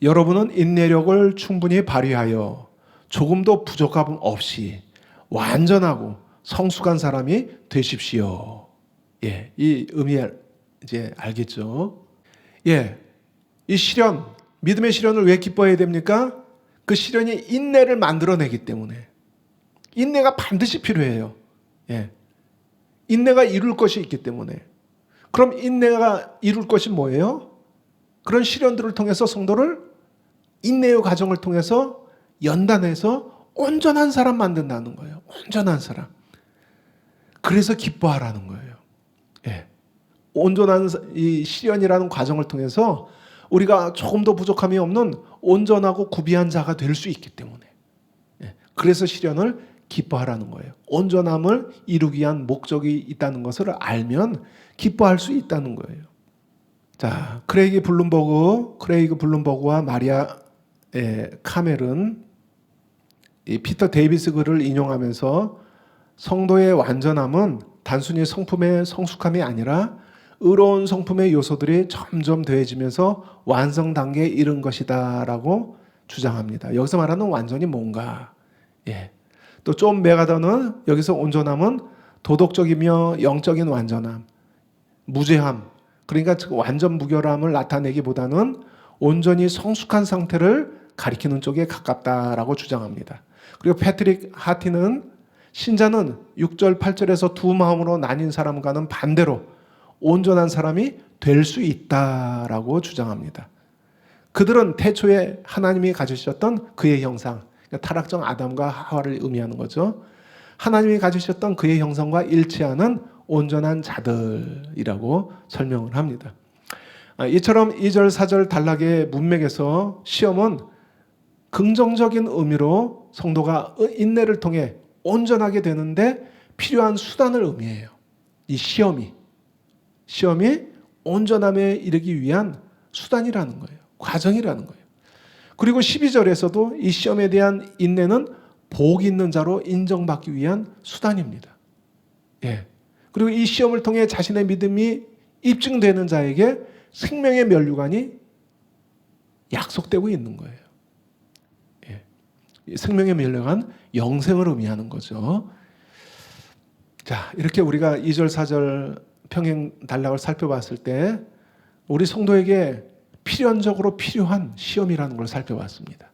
S1: 여러분은 인내력을 충분히 발휘하여 조금도 부족함 없이 완전하고 성숙한 사람이 되십시오. 이 의미 이제 알겠죠? 이 시련, 믿음의 시련을 왜 기뻐해야 됩니까? 그 시련이 인내를 만들어내기 때문에. 인내가 반드시 필요해요. 예. 인내가 이룰 것이 있기 때문에. 그럼 인내가 이룰 것이 뭐예요? 그런 시련들을 통해서 성도를 인내의 과정을 통해서 연단해서 온전한 사람 만든다는 거예요. 온전한 사람. 그래서 기뻐하라는 거예요. 예. 온전한 이 시련이라는 과정을 통해서 우리가 조금 더 부족함이 없는 온전하고 구비한 자가 될 수 있기 때문에. 예. 그래서 시련을 기뻐하라는 거예요. 온전함을 이루기 위한 목적이 있다는 것을 알면 기뻐할 수 있다는 거예요. 자, 크레이그 블룸버그와 마리아 카멜은 이 피터 데이비스 글을 인용하면서 성도의 완전함은 단순히 성품의 성숙함이 아니라 의로운 성품의 요소들이 점점 더해지면서 완성 단계에 이른 것이다 라고 주장합니다. 여기서 말하는 완전이 뭔가? 예. 또 존 메가더는 여기서 온전함은 도덕적이며 영적인 완전함, 무죄함, 그러니까 완전 무결함을 나타내기보다는 온전히 성숙한 상태를 가리키는 쪽에 가깝다라고 주장합니다. 그리고 패트릭 하티는 신자는 6절, 8절에서 두 마음으로 나뉜 사람과는 반대로 온전한 사람이 될 수 있다라고 주장합니다. 그들은 태초에 하나님이 가지셨던 그의 형상, 그러니까 타락정 아담과 하와를 의미하는 거죠. 하나님이 가지셨던 그의 형상과 일치하는 온전한 자들이라고 설명을 합니다. 이처럼 2절, 4절 단락의 문맥에서 시험은 긍정적인 의미로 성도가 인내를 통해 온전하게 되는데 필요한 수단을 의미해요. 이 시험이 온전함에 이르기 위한 수단이라는 거예요. 과정이라는 거예요. 그리고 12절에서도 이 시험에 대한 인내는 복 있는 자로 인정받기 위한 수단입니다. 예. 그리고 이 시험을 통해 자신의 믿음이 입증되는 자에게 생명의 면류관이 약속되고 있는 거예요. 예. 생명의 면류관, 영생을 의미하는 거죠. 자, 이렇게 우리가 2절, 4절 평행 단락을 살펴봤을 때 우리 성도에게 필연적으로 필요한 시험이라는 걸 살펴봤습니다.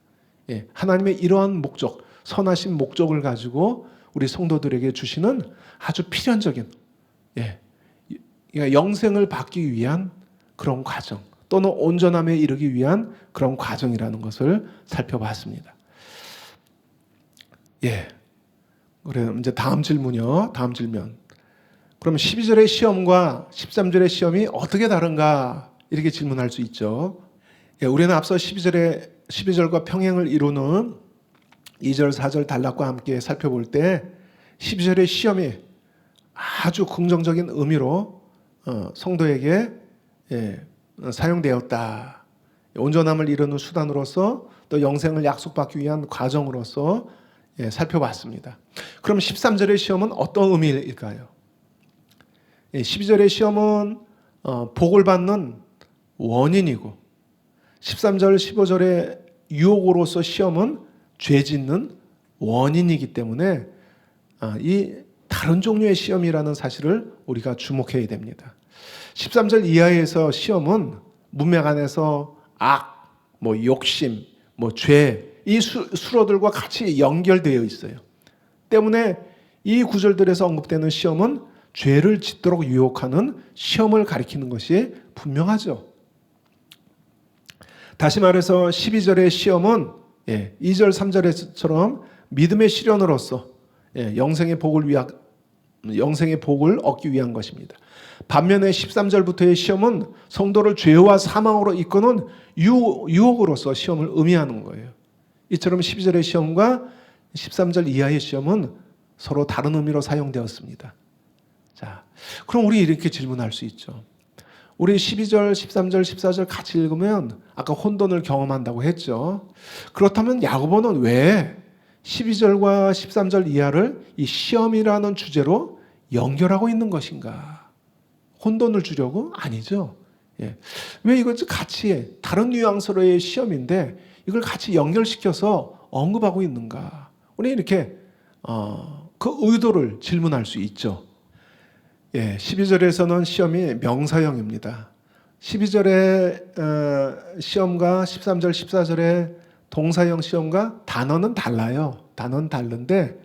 S1: 예. 하나님의 이러한 목적, 선하신 목적을 가지고 우리 성도들에게 주시는 아주 필연적인 영생을 받기 위한 그런 과정 또는 온전함에 이르기 위한 그런 과정이라는 것을 살펴봤습니다. 예. 그래 이제 다음 질문이요. 다음 질문. 그럼 12절의 시험과 13절의 시험이 어떻게 다른가? 이렇게 질문할 수 있죠. 예, 우리는 앞서 12절과 평행을 이루는 2절, 4절 단락과 함께 살펴볼 때 12절의 시험이 아주 긍정적인 의미로 성도에게 사용되었다. 온전함을 이루는 수단으로서 또 영생을 약속받기 위한 과정으로서 살펴봤습니다. 그럼 13절의 시험은 어떤 의미일까요? 12절의 시험은 복을 받는 원인이고 13절, 15절의 유혹으로서 시험은 죄 짓는 원인이기 때문에 이 다른 종류의 시험이라는 사실을 우리가 주목해야 됩니다. 13절 이하에서 시험은 문맥 안에서 악, 욕심, 죄, 이 수로들과 같이 연결되어 있어요. 때문에 이 구절들에서 언급되는 시험은 죄를 짓도록 유혹하는 시험을 가리키는 것이 분명하죠. 다시 말해서 12절의 시험은 2절, 3절에처럼 믿음의 시련으로서 영생의 복을 얻기 위한 것입니다. 반면에 13절부터의 시험은 성도를 죄와 사망으로 이끄는 유혹으로서 시험을 의미하는 거예요. 이처럼 12절의 시험과 13절 이하의 시험은 서로 다른 의미로 사용되었습니다. 자, 그럼 우리 이렇게 질문할 수 있죠. 우리 12절, 13절, 14절 같이 읽으면 아까 혼돈을 경험한다고 했죠. 그렇다면 야고보는 왜 12절과 13절 이하를 이 시험이라는 주제로 연결하고 있는 것인가? 혼돈을 주려고? 아니죠. 왜 이걸 같이 다른 뉘앙스로의 시험인데 이걸 같이 연결시켜서 언급하고 있는가? 우리 이렇게 그 의도를 질문할 수 있죠. 12절에서는 시험이 명사형입니다. 12절의 시험과 13절, 14절의 동사형 시험과 단어는 달라요. 단어는 다른데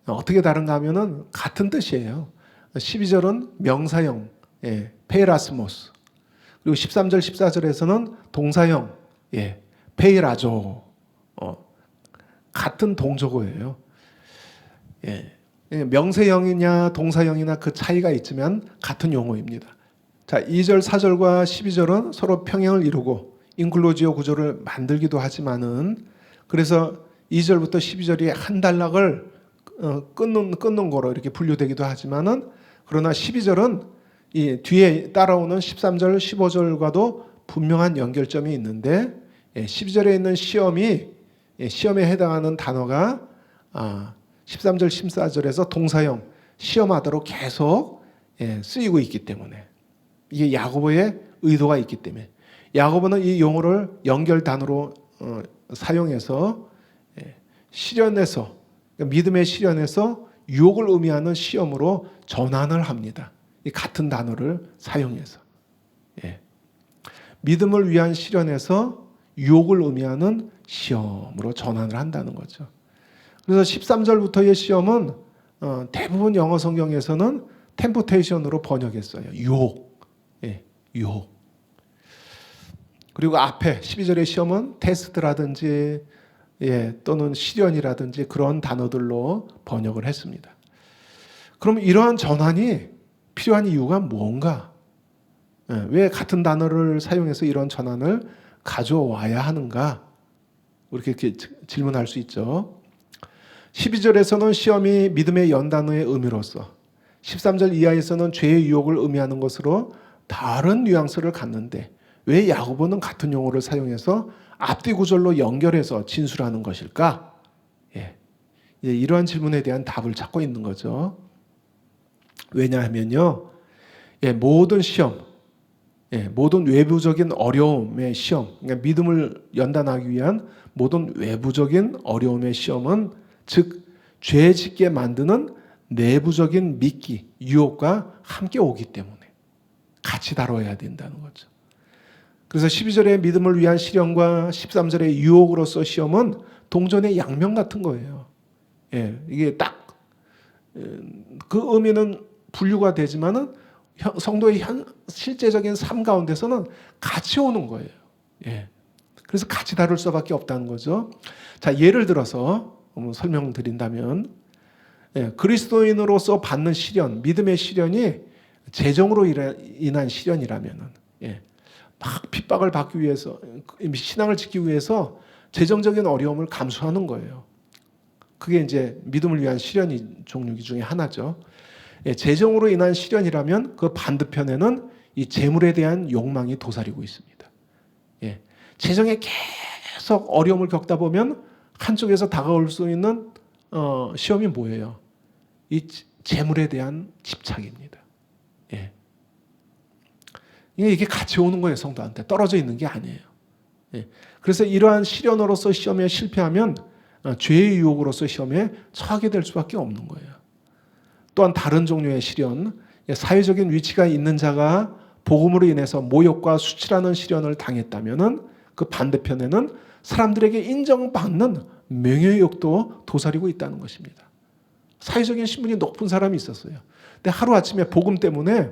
S1: 어떻게 다른가 하면은 같은 뜻이에요. 12절은 명사형, 페이라스모스. 그리고 13절, 14절에서는 동사형, 페이라조. 같은 동조어예요. 명사형이냐 동사형이나 그 차이가 있지만 같은 용어입니다. 자, 2절, 4절과 12절은 서로 평행을 이루고 인클로지오 구조를 만들기도 하지만은, 그래서 2절부터 12절이 한 단락을 끊는 거로 이렇게 분류되기도 하지만은, 그러나 12절은 이 뒤에 따라오는 13절, 15절과도 분명한 연결점이 있는데, 12절에 있는 시험에 해당하는 단어가 13절, 14절에서 동사형 시험하도록 계속 쓰이고 있기 때문에, 이게 야고보의 의도가 있기 때문에 야고보는 이 용어를 연결 단어로 사용해서 시련에서, 믿음의 시련에서 유혹을 의미하는 시험으로 전환을 합니다. 이 같은 단어를 사용해서 믿음을 위한 시련에서 유혹을 의미하는 시험으로 전환을 한다는 거죠. 그래서 13절부터의 시험은 대부분 영어 성경에서는 템프테이션으로 번역했어요. 유혹. 유혹. 그리고 앞에 12절의 시험은 테스트라든지 또는 시련이라든지 그런 단어들로 번역을 했습니다. 그럼 이러한 전환이 필요한 이유가 뭔가? 왜 같은 단어를 사용해서 이런 전환을 가져와야 하는가? 이렇게 질문할 수 있죠. 12절에서는 시험이 믿음의 연단의 의미로서, 13절 이하에서는 죄의 유혹을 의미하는 것으로 다른 뉘앙스를 갖는데 왜 야고보는 같은 용어를 사용해서 앞뒤 구절로 연결해서 진술하는 것일까? 이러한 질문에 대한 답을 찾고 있는 거죠. 왜냐하면요, 모든 시험, 모든 외부적인 어려움의 시험, 그러니까 믿음을 연단하기 위한 모든 외부적인 어려움의 시험은, 즉 죄 짓게 만드는 내부적인 미끼, 유혹과 함께 오기 때문에 같이 다뤄야 된다는 거죠. 그래서 12절의 믿음을 위한 시련과 13절의 유혹으로서 시험은 동전의 양면 같은 거예요. 이게 딱 그 의미는 분류가 되지만은 성도의 실제적인 삶 가운데서는 같이 오는 거예요. 그래서 같이 다룰 수밖에 없다는 거죠. 자, 예를 들어서 설명드린다면, 그리스도인으로서 받는 시련, 믿음의 시련이 재정으로 인한 시련이라면은, 막 핍박을 받기 위해서, 신앙을 지키기 위해서 재정적인 어려움을 감수하는 거예요. 그게 이제 믿음을 위한 시련이 종류 중에 하나죠. 재정으로 인한 시련이라면 그 반대편에는 이 재물에 대한 욕망이 도사리고 있습니다. 재정에 계속 어려움을 겪다 보면 한쪽에서 다가올 수 있는 시험이 뭐예요? 이 재물에 대한 집착입니다. 이게 같이 오는 거예요. 성도한테 떨어져 있는 게 아니에요. 그래서 이러한 시련으로서 시험에 실패하면 죄의 유혹으로서 시험에 처하게 될 수밖에 없는 거예요. 또한 다른 종류의 시련, 사회적인 위치가 있는 자가 복음으로 인해서 모욕과 수치라는 시련을 당했다면 그 반대편에는 사람들에게 인정받는 명예욕도 도사리고 있다는 것입니다. 사회적인 신분이 높은 사람이 있었어요. 근데 하루아침에 복음 때문에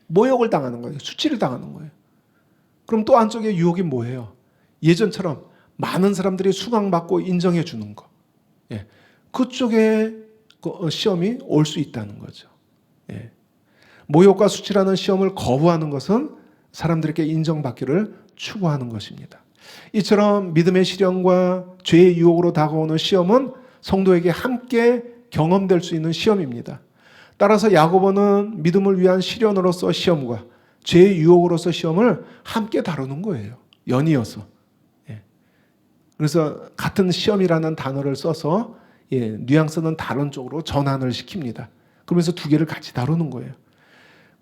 S1: 모욕을 당하는 거예요. 수치를 당하는 거예요. 그럼 또 한쪽에 유혹이 뭐예요? 예전처럼 많은 사람들이 수강받고 인정해 주는 거. 그쪽에 시험이 올 수 있다는 거죠. 모욕과 수치라는 시험을 거부하는 것은 사람들에게 인정받기를 추구하는 것입니다. 이처럼 믿음의 시련과 죄의 유혹으로 다가오는 시험은 성도에게 함께 경험될 수 있는 시험입니다. 따라서 야고보는 믿음을 위한 시련으로서 시험과 죄의 유혹으로서 시험을 함께 다루는 거예요. 연이어서. 그래서 같은 시험이라는 단어를 써서 뉘앙스는 다른 쪽으로 전환을 시킵니다. 그러면서 두 개를 같이 다루는 거예요.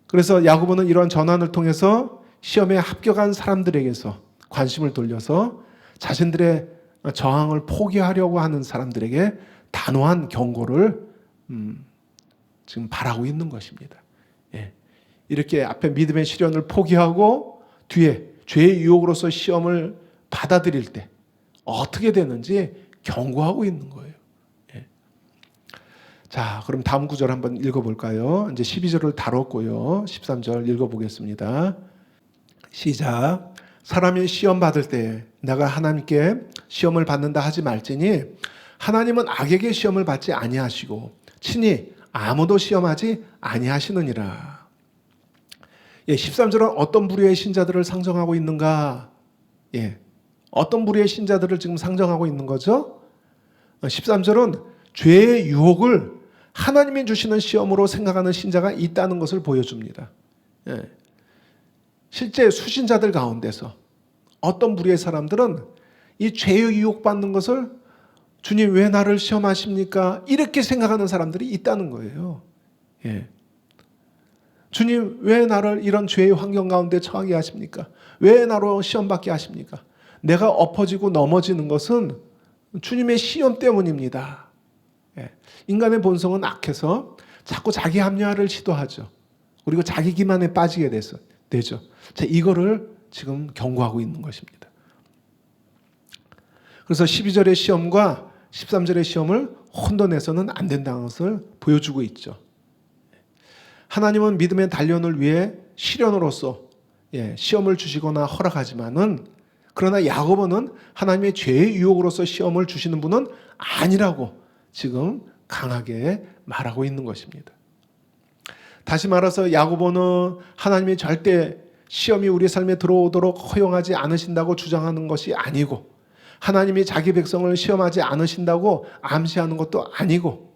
S1: 그래서 야고보는 이러한 전환을 통해서 시험에 합격한 사람들에게서 관심을 돌려서 자신들의 저항을 포기하려고 하는 사람들에게 단호한 경고를 지금 바라고 있는 것입니다. 이렇게 앞에 믿음의 시련을 포기하고 뒤에 죄의 유혹으로서 시험을 받아들일 때 어떻게 되는지 경고하고 있는 거예요. 자, 그럼 다음 구절 한번 읽어볼까요? 이제 12절을 다뤘고요. 13절 읽어보겠습니다. 시작. 사람이 시험 받을 때 내가 하나님께 시험을 받는다 하지 말지니 하나님은 악에게 시험을 받지 아니하시고 친히 아무도 시험하지 아니하시느니라. 13절은 어떤 부류의 신자들을 상정하고 있는가? 어떤 부류의 신자들을 지금 상정하고 있는 거죠? 13절은 죄의 유혹을 하나님이 주시는 시험으로 생각하는 신자가 있다는 것을 보여줍니다. 실제 수신자들 가운데서 어떤 부류의 사람들은 이 죄의 유혹받는 것을 주님 왜 나를 시험하십니까? 이렇게 생각하는 사람들이 있다는 거예요. 주님 왜 나를 이런 죄의 환경 가운데 처하게 하십니까? 왜 나로 시험받게 하십니까? 내가 엎어지고 넘어지는 것은 주님의 시험 때문입니다. 인간의 본성은 악해서 자꾸 자기 합리화를 시도하죠. 그리고 자기 기만에 빠지게 되죠. 자, 이거를 지금 경고하고 있는 것입니다. 그래서 12절의 시험과 13절의 시험을 혼돈해서는 안 된다는 것을 보여주고 있죠. 하나님은 믿음의 단련을 위해 시련으로서 시험을 주시거나 허락하지만은 그러나 야고보는 하나님의 죄의 유혹으로서 시험을 주시는 분은 아니라고 지금 강하게 말하고 있는 것입니다. 다시 말해서 야고보는 하나님이 절대 시험이 우리 삶에 들어오도록 허용하지 않으신다고 주장하는 것이 아니고 하나님이 자기 백성을 시험하지 않으신다고 암시하는 것도 아니고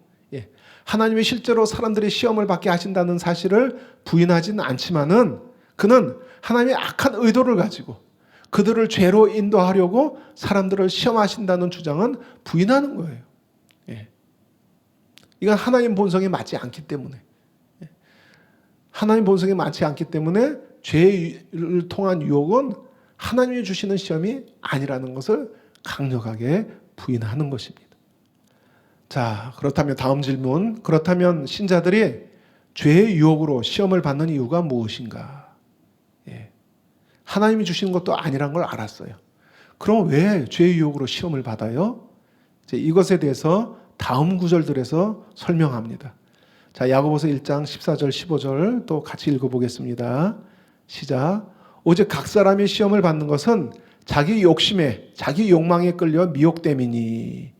S1: 하나님이 실제로 사람들이 시험을 받게 하신다는 사실을 부인하지는 않지만은 그는 하나님의 악한 의도를 가지고 그들을 죄로 인도하려고 사람들을 시험하신다는 주장은 부인하는 거예요. 이건 하나님 본성에 맞지 않기 때문에 하나님 본성에 맞지 않기 때문에 죄를 통한 유혹은 하나님이 주시는 시험이 아니라는 것을 강력하게 부인하는 것입니다. 자, 그렇다면 다음 질문. 그렇다면 신자들이 죄의 유혹으로 시험을 받는 이유가 무엇인가? 하나님이 주시는 것도 아니란 걸 알았어요. 그럼 왜 죄의 유혹으로 시험을 받아요? 이것에 대해서 다음 구절들에서 설명합니다. 자, 야고보서 1장 14절 15절 또 같이 읽어보겠습니다. 시작. 오직 각 사람이 시험을 받는 것은 자기 욕심에 자기 욕망에 끌려 미혹됨이니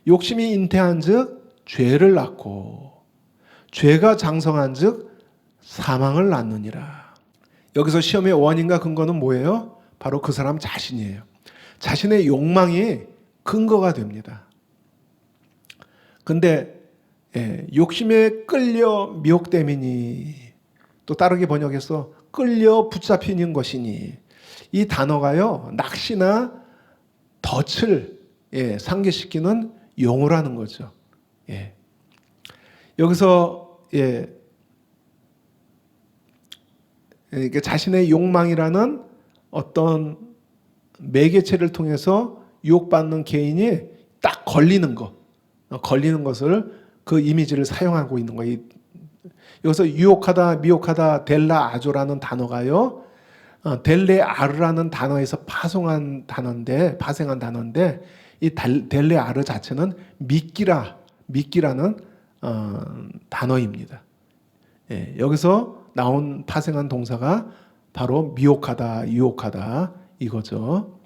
S1: 욕심이 잉태한즉 죄를 낳고 죄가 장성한즉 사망을 낳느니라. 여기서 시험의 원인과 근거는 뭐예요? 바로 그 사람 자신이에요. 자신의 욕망이 근거가 됩니다. 근데 욕심에 끌려 미혹됨이니 또 다르게 번역해서 끌려 붙잡히는 것이니 이 단어가요 낚시나 덫을 상기시키는 용어라는 거죠. 여기서 자신의 욕망이라는 어떤 매개체를 통해서 유혹받는 개인이 딱 걸리는 것을 그 이미지를 사용하고 있는 거예요. 여기서 유혹하다, 미혹하다, 델라 아조라는 단어가요. 델레 아르라는 단어에서 파생한 단어인데 이 델레 아르 자체는 미끼라는 단어입니다. 여기서 나온 파생한 동사가 바로 미혹하다, 유혹하다 이거죠.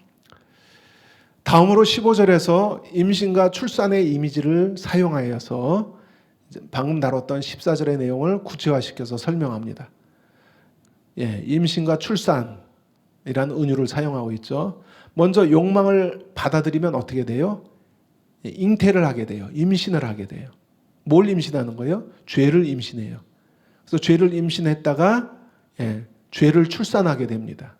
S1: 다음으로 15절에서 임신과 출산의 이미지를 사용하여서 방금 다뤘던 14절의 내용을 구체화시켜서 설명합니다. 임신과 출산이라는 은유를 사용하고 있죠. 먼저 욕망을 받아들이면 어떻게 돼요? 잉태를 하게 돼요. 임신을 하게 돼요. 뭘 임신하는 거예요? 죄를 임신해요. 그래서 죄를 임신했다가 죄를 출산하게 됩니다.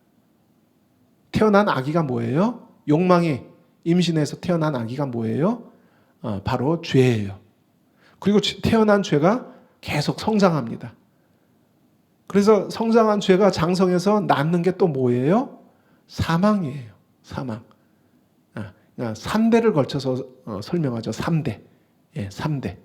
S1: 태어난 아기가 뭐예요? 욕망이 임신해서 태어난 아기가 뭐예요? 바로 죄예요. 그리고 태어난 죄가 계속 성장합니다. 그래서 성장한 죄가 장성해서 낳는 게 또 뭐예요? 사망이에요. 사망. 3대를 걸쳐서 설명하죠. 3대. 3대.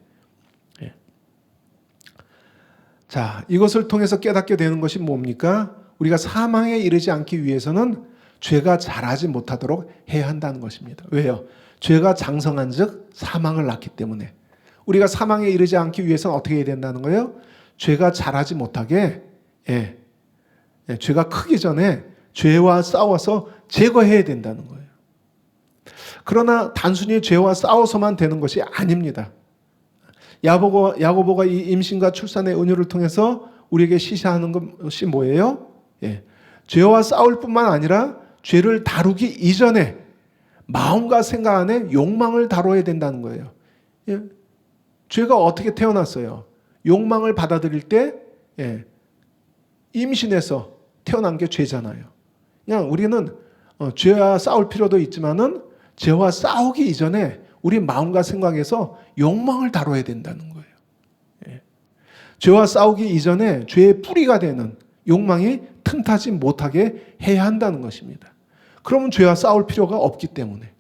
S1: 자, 이것을 통해서 깨닫게 되는 것이 뭡니까? 우리가 사망에 이르지 않기 위해서는 죄가 자라지 못하도록 해야 한다는 것입니다. 왜요? 죄가 장성한 즉 사망을 낳기 때문에 우리가 사망에 이르지 않기 위해서는 어떻게 해야 된다는 거예요? 죄가 자라지 못하게, 죄가 크기 전에 죄와 싸워서 제거해야 된다는 거예요. 그러나 단순히 죄와 싸워서만 되는 것이 아닙니다. 야고보가 이 임신과 출산의 은유를 통해서 우리에게 시사하는 것이 뭐예요? 죄와 싸울 뿐만 아니라 죄를 다루기 이전에 마음과 생각 안에 욕망을 다뤄야 된다는 거예요. 죄가 어떻게 태어났어요? 욕망을 받아들일 때 임신해서 태어난 게 죄잖아요. 그냥 우리는 죄와 싸울 필요도 있지만은 죄와 싸우기 이전에 우리 마음과 생각에서 욕망을 다뤄야 된다는 거예요. 죄와 싸우기 이전에 죄의 뿌리가 되는 욕망이 틈타지 못하게 해야 한다는 것입니다. 그러면 죄와 싸울 필요가 없기 때문에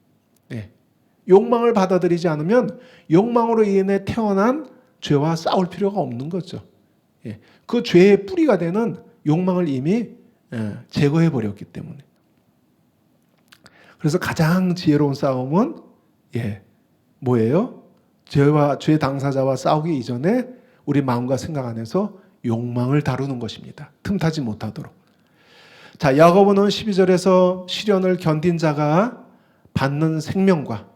S1: 욕망을 받아들이지 않으면 욕망으로 인해 태어난 죄와 싸울 필요가 없는 거죠. 그 죄의 뿌리가 되는 욕망을 이미 제거해 버렸기 때문에. 그래서 가장 지혜로운 싸움은 뭐예요? 죄 당사자와 싸우기 이전에 우리 마음과 생각 안에서 욕망을 다루는 것입니다. 틈타지 못하도록. 자, 야고보는 12절에서 시련을 견딘 자가 받는 생명과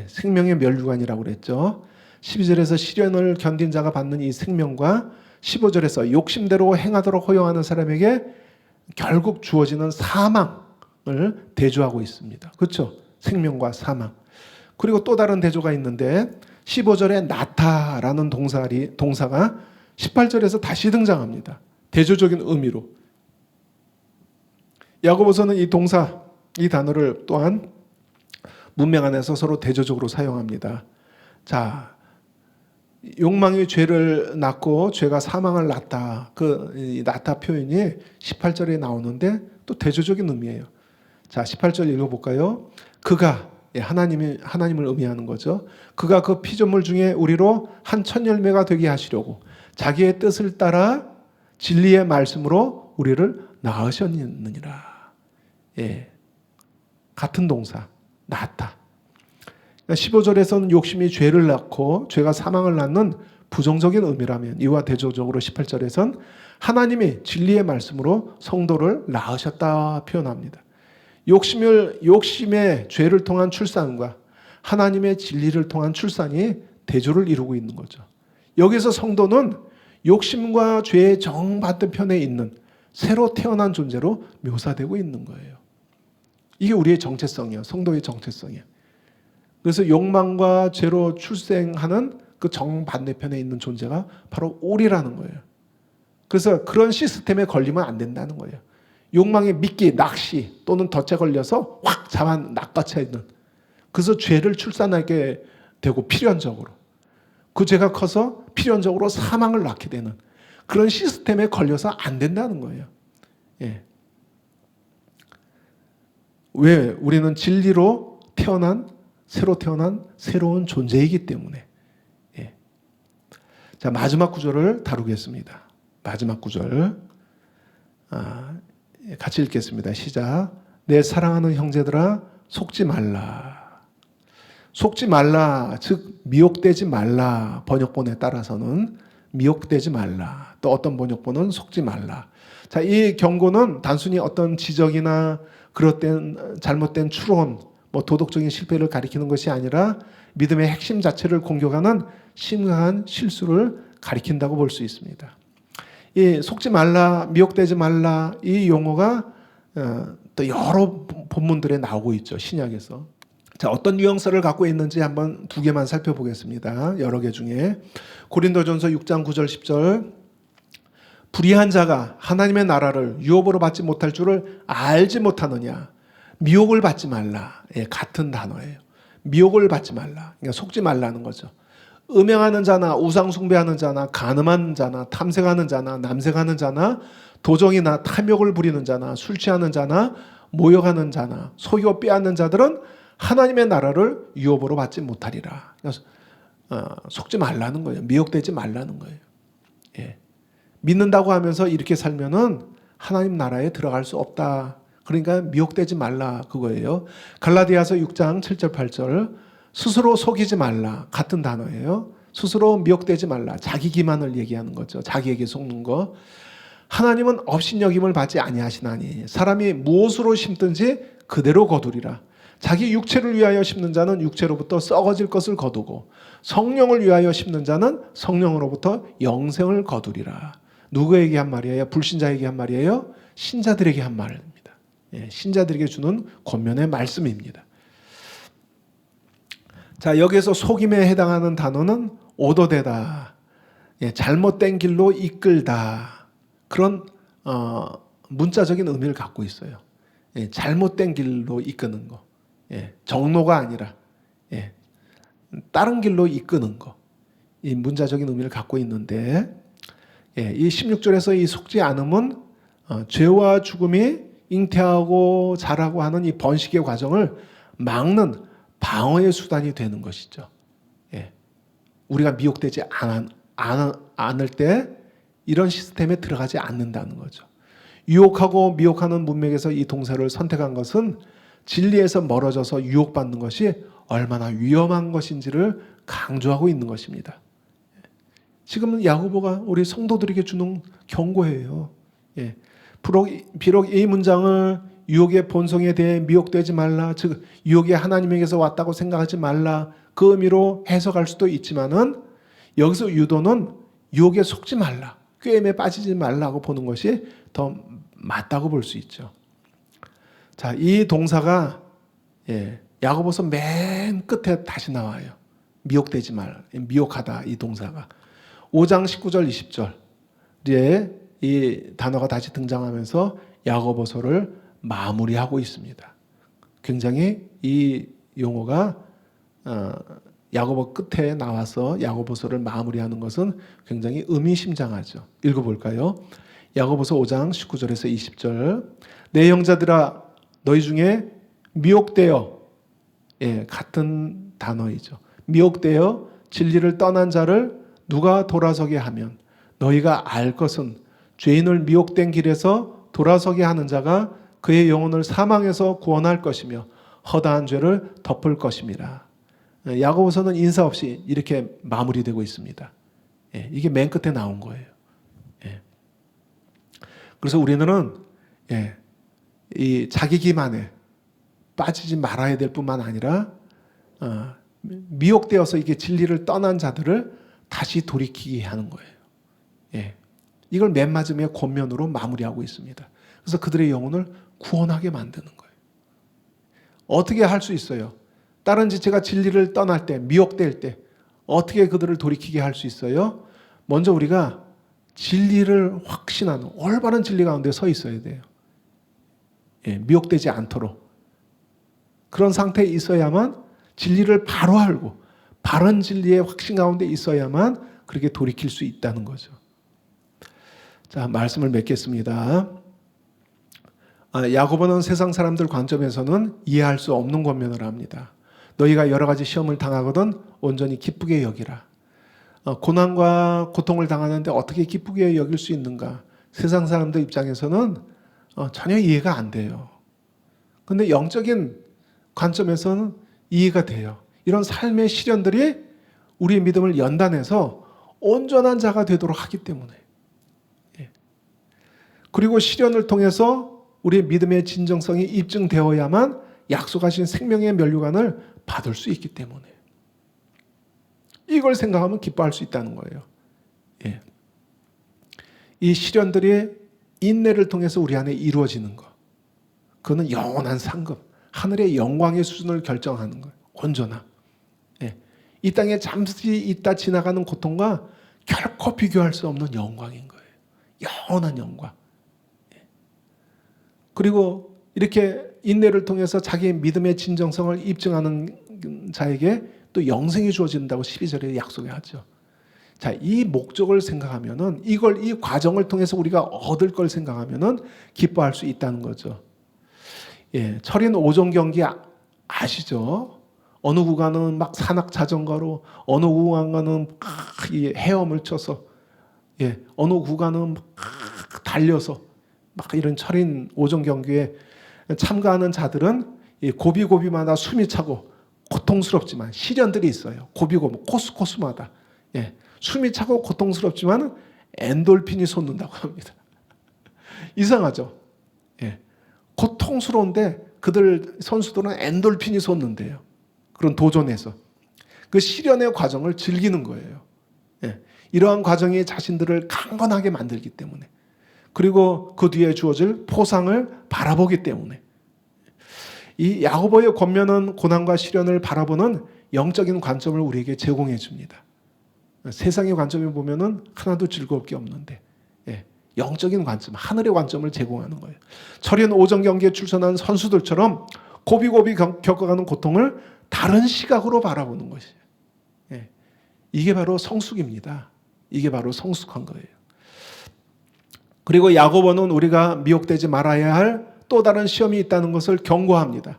S1: 생명의 면류관이라고 그랬죠. 12절에서 시련을 견딘 자가 받는 이 생명과 15절에서 욕심대로 행하도록 허용하는 사람에게 결국 주어지는 사망을 대조하고 있습니다. 그렇죠? 생명과 사망. 그리고 또 다른 대조가 있는데 15절에 나타라는 동사가 18절에서 다시 등장합니다. 대조적인 의미로. 야고보서는 이 동사, 이 단어를 또한 문맥 안에서 서로 대조적으로 사용합니다. 자, 욕망이 죄를 낳고 죄가 사망을 낳다. 그 낳다 표현이 18절에 나오는데 또 대조적인 의미예요. 자, 18절 읽어볼까요? 그가 하나님을 의미하는 거죠. 그가 그 피조물 중에 우리로 한 첫 열매가 되게 하시려고 자기의 뜻을 따라 진리의 말씀으로 우리를 낳으셨느니라. 같은 동사, 낳다. 15절에서는 욕심이 죄를 낳고 죄가 사망을 낳는 부정적인 의미라면 이와 대조적으로 18절에서는 하나님이 진리의 말씀으로 성도를 낳으셨다 표현합니다. 욕심의 죄를 통한 출산과 하나님의 진리를 통한 출산이 대조를 이루고 있는 거죠. 여기서 성도는 욕심과 죄의 정반대편에 있는 새로 태어난 존재로 묘사되고 있는 거예요. 이게 우리의 정체성이에요. 성도의 정체성이에요. 그래서 욕망과 죄로 출생하는 그 정반대편에 있는 존재가 바로 오리라는 거예요. 그래서 그런 시스템에 걸리면 안 된다는 거예요. 욕망에 미끼, 낚시 또는 덫에 걸려서 확 잡아 낚아채 있는, 그래서 죄를 출산하게 되고 필연적으로 그 죄가 커서 필연적으로 사망을 낳게 되는 그런 시스템에 걸려서 안 된다는 거예요. 왜? 우리는 진리로 새로 태어난 새로운 존재이기 때문에. 자, 마지막 구절을 다루겠습니다. 마지막 구절. 같이 읽겠습니다. 시작. 내 사랑하는 형제들아, 속지 말라. 속지 말라, 즉 미혹되지 말라. 번역본에 따라서는 미혹되지 말라. 또 어떤 번역본은 속지 말라. 자, 이 경고는 단순히 어떤 지적이나 그릇된 잘못된 추론, 도덕적인 실패를 가리키는 것이 아니라 믿음의 핵심 자체를 공격하는 심각한 실수를 가리킨다고 볼 수 있습니다. 이 속지 말라, 미혹되지 말라, 이 용어가 또 여러 본문들에 나오고 있죠. 신약에서. 자, 어떤 뉘앙스를 갖고 있는지 한번 두 개만 살펴보겠습니다. 여러 개 중에. 고린도전서 6장 9절 10절. 불의한 자가 하나님의 나라를 유업으로 받지 못할 줄을 알지 못하느냐. 미혹을 받지 말라. 같은 단어예요. 미혹을 받지 말라. 그러니까 속지 말라는 거죠. 음행하는 자나 우상 숭배하는 자나 간음하는 자나 탐색하는 자나 남색하는 자나 도정이나 탐욕을 부리는 자나 술 취하는 자나 모욕하는 자나 소유 빼앗는 자들은 하나님의 나라를 유업으로 받지 못하리라. 그래서 속지 말라는 거예요. 미혹되지 말라는 거예요. 믿는다고 하면서 이렇게 살면은 하나님 나라에 들어갈 수 없다. 그러니까 미혹되지 말라 그거예요. 갈라디아서 6장 7절 8절. 스스로 속이지 말라. 같은 단어예요. 스스로 미혹되지 말라. 자기 기만을 얘기하는 거죠. 자기에게 속는 거. 하나님은 업신여김을 받지 아니하시나니 사람이 무엇으로 심든지 그대로 거두리라. 자기 육체를 위하여 심는 자는 육체로부터 썩어질 것을 거두고 성령을 위하여 심는 자는 성령으로부터 영생을 거두리라. 누구에게 한 말이에요? 불신자에게 한 말이에요? 신자들에게 한 말입니다. 신자들에게 주는 권면의 말씀입니다. 자, 여기에서 속임에 해당하는 단어는 오도되다, 잘못된 길로 이끌다, 그런 문자적인 의미를 갖고 있어요. 잘못된 길로 이끄는 거, 정로가 아니라 다른 길로 이끄는 거, 이 문자적인 의미를 갖고 있는데, 이 16절에서 이 속지 않음은 죄와 죽음이 잉태하고 자라고 하는 이 번식의 과정을 막는 방어의 수단이 되는 것이죠. 우리가 미혹되지 않을 때 이런 시스템에 들어가지 않는다는 거죠. 유혹하고 미혹하는 문맥에서 이 동사를 선택한 것은 진리에서 멀어져서 유혹받는 것이 얼마나 위험한 것인지를 강조하고 있는 것입니다. 지금은 야고보가 우리 성도들에게 주는 경고예요. 비록 이 문장을 유혹의 본성에 대해 미혹되지 말라, 즉 유혹이 하나님에게서 왔다고 생각하지 말라, 그 의미로 해석할 수도 있지만은 여기서 유도는 유혹에 속지 말라, 꾀임에 빠지지 말라고 보는 것이 더 맞다고 볼 수 있죠. 자, 이 동사가 야고보서 맨 끝에 다시 나와요. 미혹되지 말라, 미혹하다, 이 동사가 5장 19절 20절에 이 단어가 다시 등장하면서 야고보서를 마무리하고 있습니다. 굉장히 이 용어가 야고보 끝에 나와서 야고보서를 마무리하는 것은 굉장히 의미심장하죠. 읽어볼까요? 야고보서 5장 19절에서 20절. 내 형제들아, 너희 중에 미혹되어, 같은 단어이죠. 미혹되어 진리를 떠난 자를 누가 돌아서게 하면 너희가 알 것은 죄인을 미혹된 길에서 돌아서게 하는 자가 그의 영혼을 사망에서 구원할 것이며 허다한 죄를 덮을 것임이라. 야고보서는 인사 없이 이렇게 마무리되고 있습니다. 이게 맨 끝에 나온 거예요. 그래서 우리는 이 자기 기만에 빠지지 말아야 될 뿐만 아니라 미혹되어서 이게 진리를 떠난 자들을 다시 돌이키게 하는 거예요. 이걸 맨 마지막에 권면으로 마무리하고 있습니다. 그래서 그들의 영혼을 구원하게 만드는 거예요. 어떻게 할 수 있어요? 다른 지체가 진리를 떠날 때, 미혹될 때 어떻게 그들을 돌이키게 할 수 있어요? 먼저 우리가 진리를 확신하는 올바른 진리 가운데 서 있어야 돼요. 미혹되지 않도록. 그런 상태에 있어야만 진리를 바로 알고 바른 진리의 확신 가운데 있어야만 그렇게 돌이킬 수 있다는 거죠. 자, 말씀을 맺겠습니다. 야고보는 세상 사람들 관점에서는 이해할 수 없는 권면을 합니다. 너희가 여러 가지 시험을 당하거든 온전히 기쁘게 여기라. 고난과 고통을 당하는데 어떻게 기쁘게 여길 수 있는가? 세상 사람들 입장에서는 전혀 이해가 안 돼요. 그런데 영적인 관점에서는 이해가 돼요. 이런 삶의 시련들이 우리의 믿음을 연단해서 온전한 자가 되도록 하기 때문에. 그리고 시련을 통해서 우리의 믿음의 진정성이 입증되어야만 약속하신 생명의 면류관을 받을 수 있기 때문에. 이걸 생각하면 기뻐할 수 있다는 거예요. 이 시련들이 인내를 통해서 우리 안에 이루어지는 것. 그거는 영원한 상급, 하늘의 영광의 수준을 결정하는 거예요. 온전함. 이 땅에 잠시 있다 지나가는 고통과 결코 비교할 수 없는 영광인 거예요. 영원한 영광. 그리고 이렇게 인내를 통해서 자기의 믿음의 진정성을 입증하는 자에게 또 영생이 주어진다고 12절에 약속하죠. 자, 이 목적을 생각하면은 이 과정을 통해서 우리가 얻을 걸 생각하면은 기뻐할 수 있다는 거죠. 철인 5종 경기 아시죠? 어느 구간은 막 산악 자전거로, 어느 구간은 헤엄을 쳐서, 어느 구간은 달려서 막 이런 철인 5종 경기에 참가하는 자들은 고비고비마다 숨이 차고 고통스럽지만 시련들이 있어요. 고비고비 코스마다 예, 숨이 차고 고통스럽지만 엔돌핀이 솟는다고 합니다. 이상하죠? 예, 고통스러운데 그들 선수들은 엔돌핀이 솟는데요. 그런 도전에서 그 시련의 과정을 즐기는 거예요. 예, 이러한 과정이 자신들을 강건하게 만들기 때문에, 그리고 그 뒤에 주어질 포상을 바라보기 때문에, 이 야고보의 권면은 고난과 시련을 바라보는 영적인 관점을 우리에게 제공해 줍니다. 세상의 관점에 보면은 하나도 즐거울 게 없는데, 예, 영적인 관점, 하늘의 관점을 제공하는 거예요. 철인 오전 경기에 출전한 선수들처럼 고비고비 겪어가는 고통을 다른 시각으로 바라보는 것이에요. 예, 이게 바로 성숙입니다. 이게 바로 성숙한 거예요. 그리고 야고보는 우리가 미혹되지 말아야 할 또 다른 시험이 있다는 것을 경고합니다.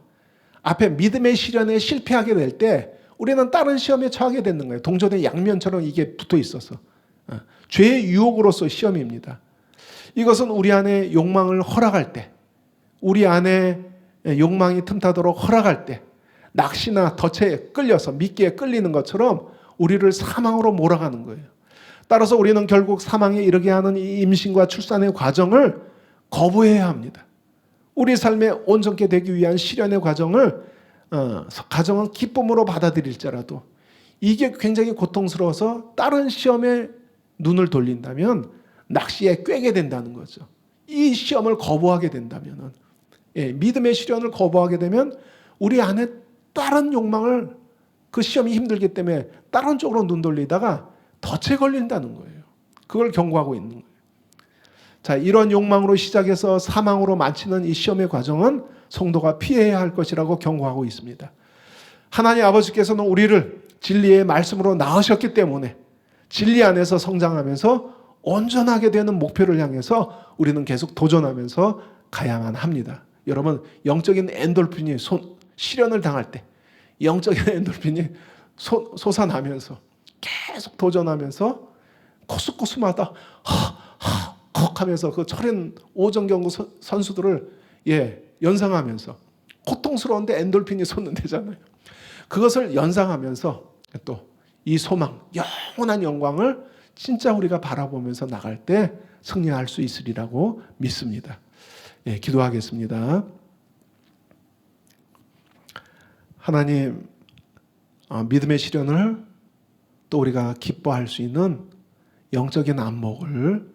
S1: 앞에 믿음의 시련에 실패하게 될 때 우리는 다른 시험에 처하게 되는 거예요. 동전의 양면처럼 이게 붙어 있어서. 죄의 유혹으로서 시험입니다. 이것은 우리 안에 욕망을 허락할 때, 우리 안에 욕망이 틈타도록 허락할 때, 낚시나 덫에 끌려서 미끼에 끌리는 것처럼 우리를 사망으로 몰아가는 거예요. 따라서 우리는 결국 사망에 이르게 하는 이 임신과 출산의 과정을 거부해야 합니다. 우리 삶에 온전케 되기 위한 시련의 과정은 기쁨으로 받아들일지라도 이게 굉장히 고통스러워서 다른 시험에 눈을 돌린다면 낚시에 꿰게 된다는 거죠. 이 시험을 거부하게 된다면, 믿음의 시련을 거부하게 되면 우리 안에 다른 욕망을, 그 시험이 힘들기 때문에 다른 쪽으로 눈 돌리다가 덫에 걸린다는 거예요. 그걸 경고하고 있는 거예요. 자, 이런 욕망으로 시작해서 사망으로 마치는 이 시험의 과정은 성도가 피해야 할 것이라고 경고하고 있습니다. 하나님 아버지께서는 우리를 진리의 말씀으로 낳으셨기 때문에 진리 안에서 성장하면서 온전하게 되는 목표를 향해서 우리는 계속 도전하면서 가야만 합니다. 여러분, 영적인 엔돌핀이 시련을 당할 때 영적인 엔돌핀이 솟아나면서 계속 도전하면서 코스코스마다 헉 하면서 그 철인 오정경구 선수들을 연상하면서, 고통스러운데 엔돌핀이 솟는다잖아요. 그것을 연상하면서 또 이 소망, 영원한 영광을 진짜 우리가 바라보면서 나갈 때 승리할 수 있으리라고 믿습니다. 기도하겠습니다. 하나님, 믿음의 시련을 또 우리가 기뻐할 수 있는 영적인 안목을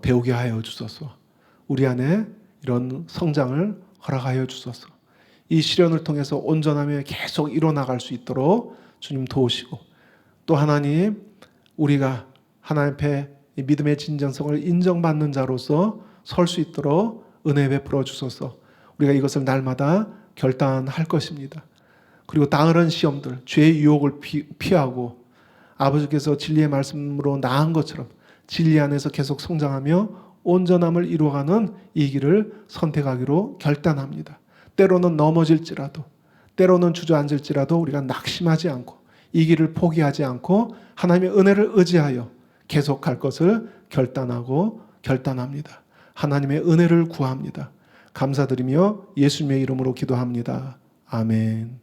S1: 배우게 하여 주소서. 우리 안에 이런 성장을 허락하여 주소서. 이 시련을 통해서 온전함에 계속 이뤄나갈 수 있도록 주님 도우시고, 또 하나님, 우리가 하나님 앞에 믿음의 진정성을 인정받는 자로서 설 수 있도록 은혜 베풀어 주소서. 우리가 이것을 날마다 결단할 것입니다. 그리고 다른 시험들, 죄의 유혹을 피하고 아버지께서 진리의 말씀으로 낳은 것처럼 진리 안에서 계속 성장하며 온전함을 이루어가는 이 길을 선택하기로 결단합니다. 때로는 넘어질지라도, 때로는 주저앉을지라도 우리가 낙심하지 않고 이 길을 포기하지 않고 하나님의 은혜를 의지하여 계속할 것을 결단합니다. 하나님의 은혜를 구합니다. 감사드리며 예수님의 이름으로 기도합니다. 아멘.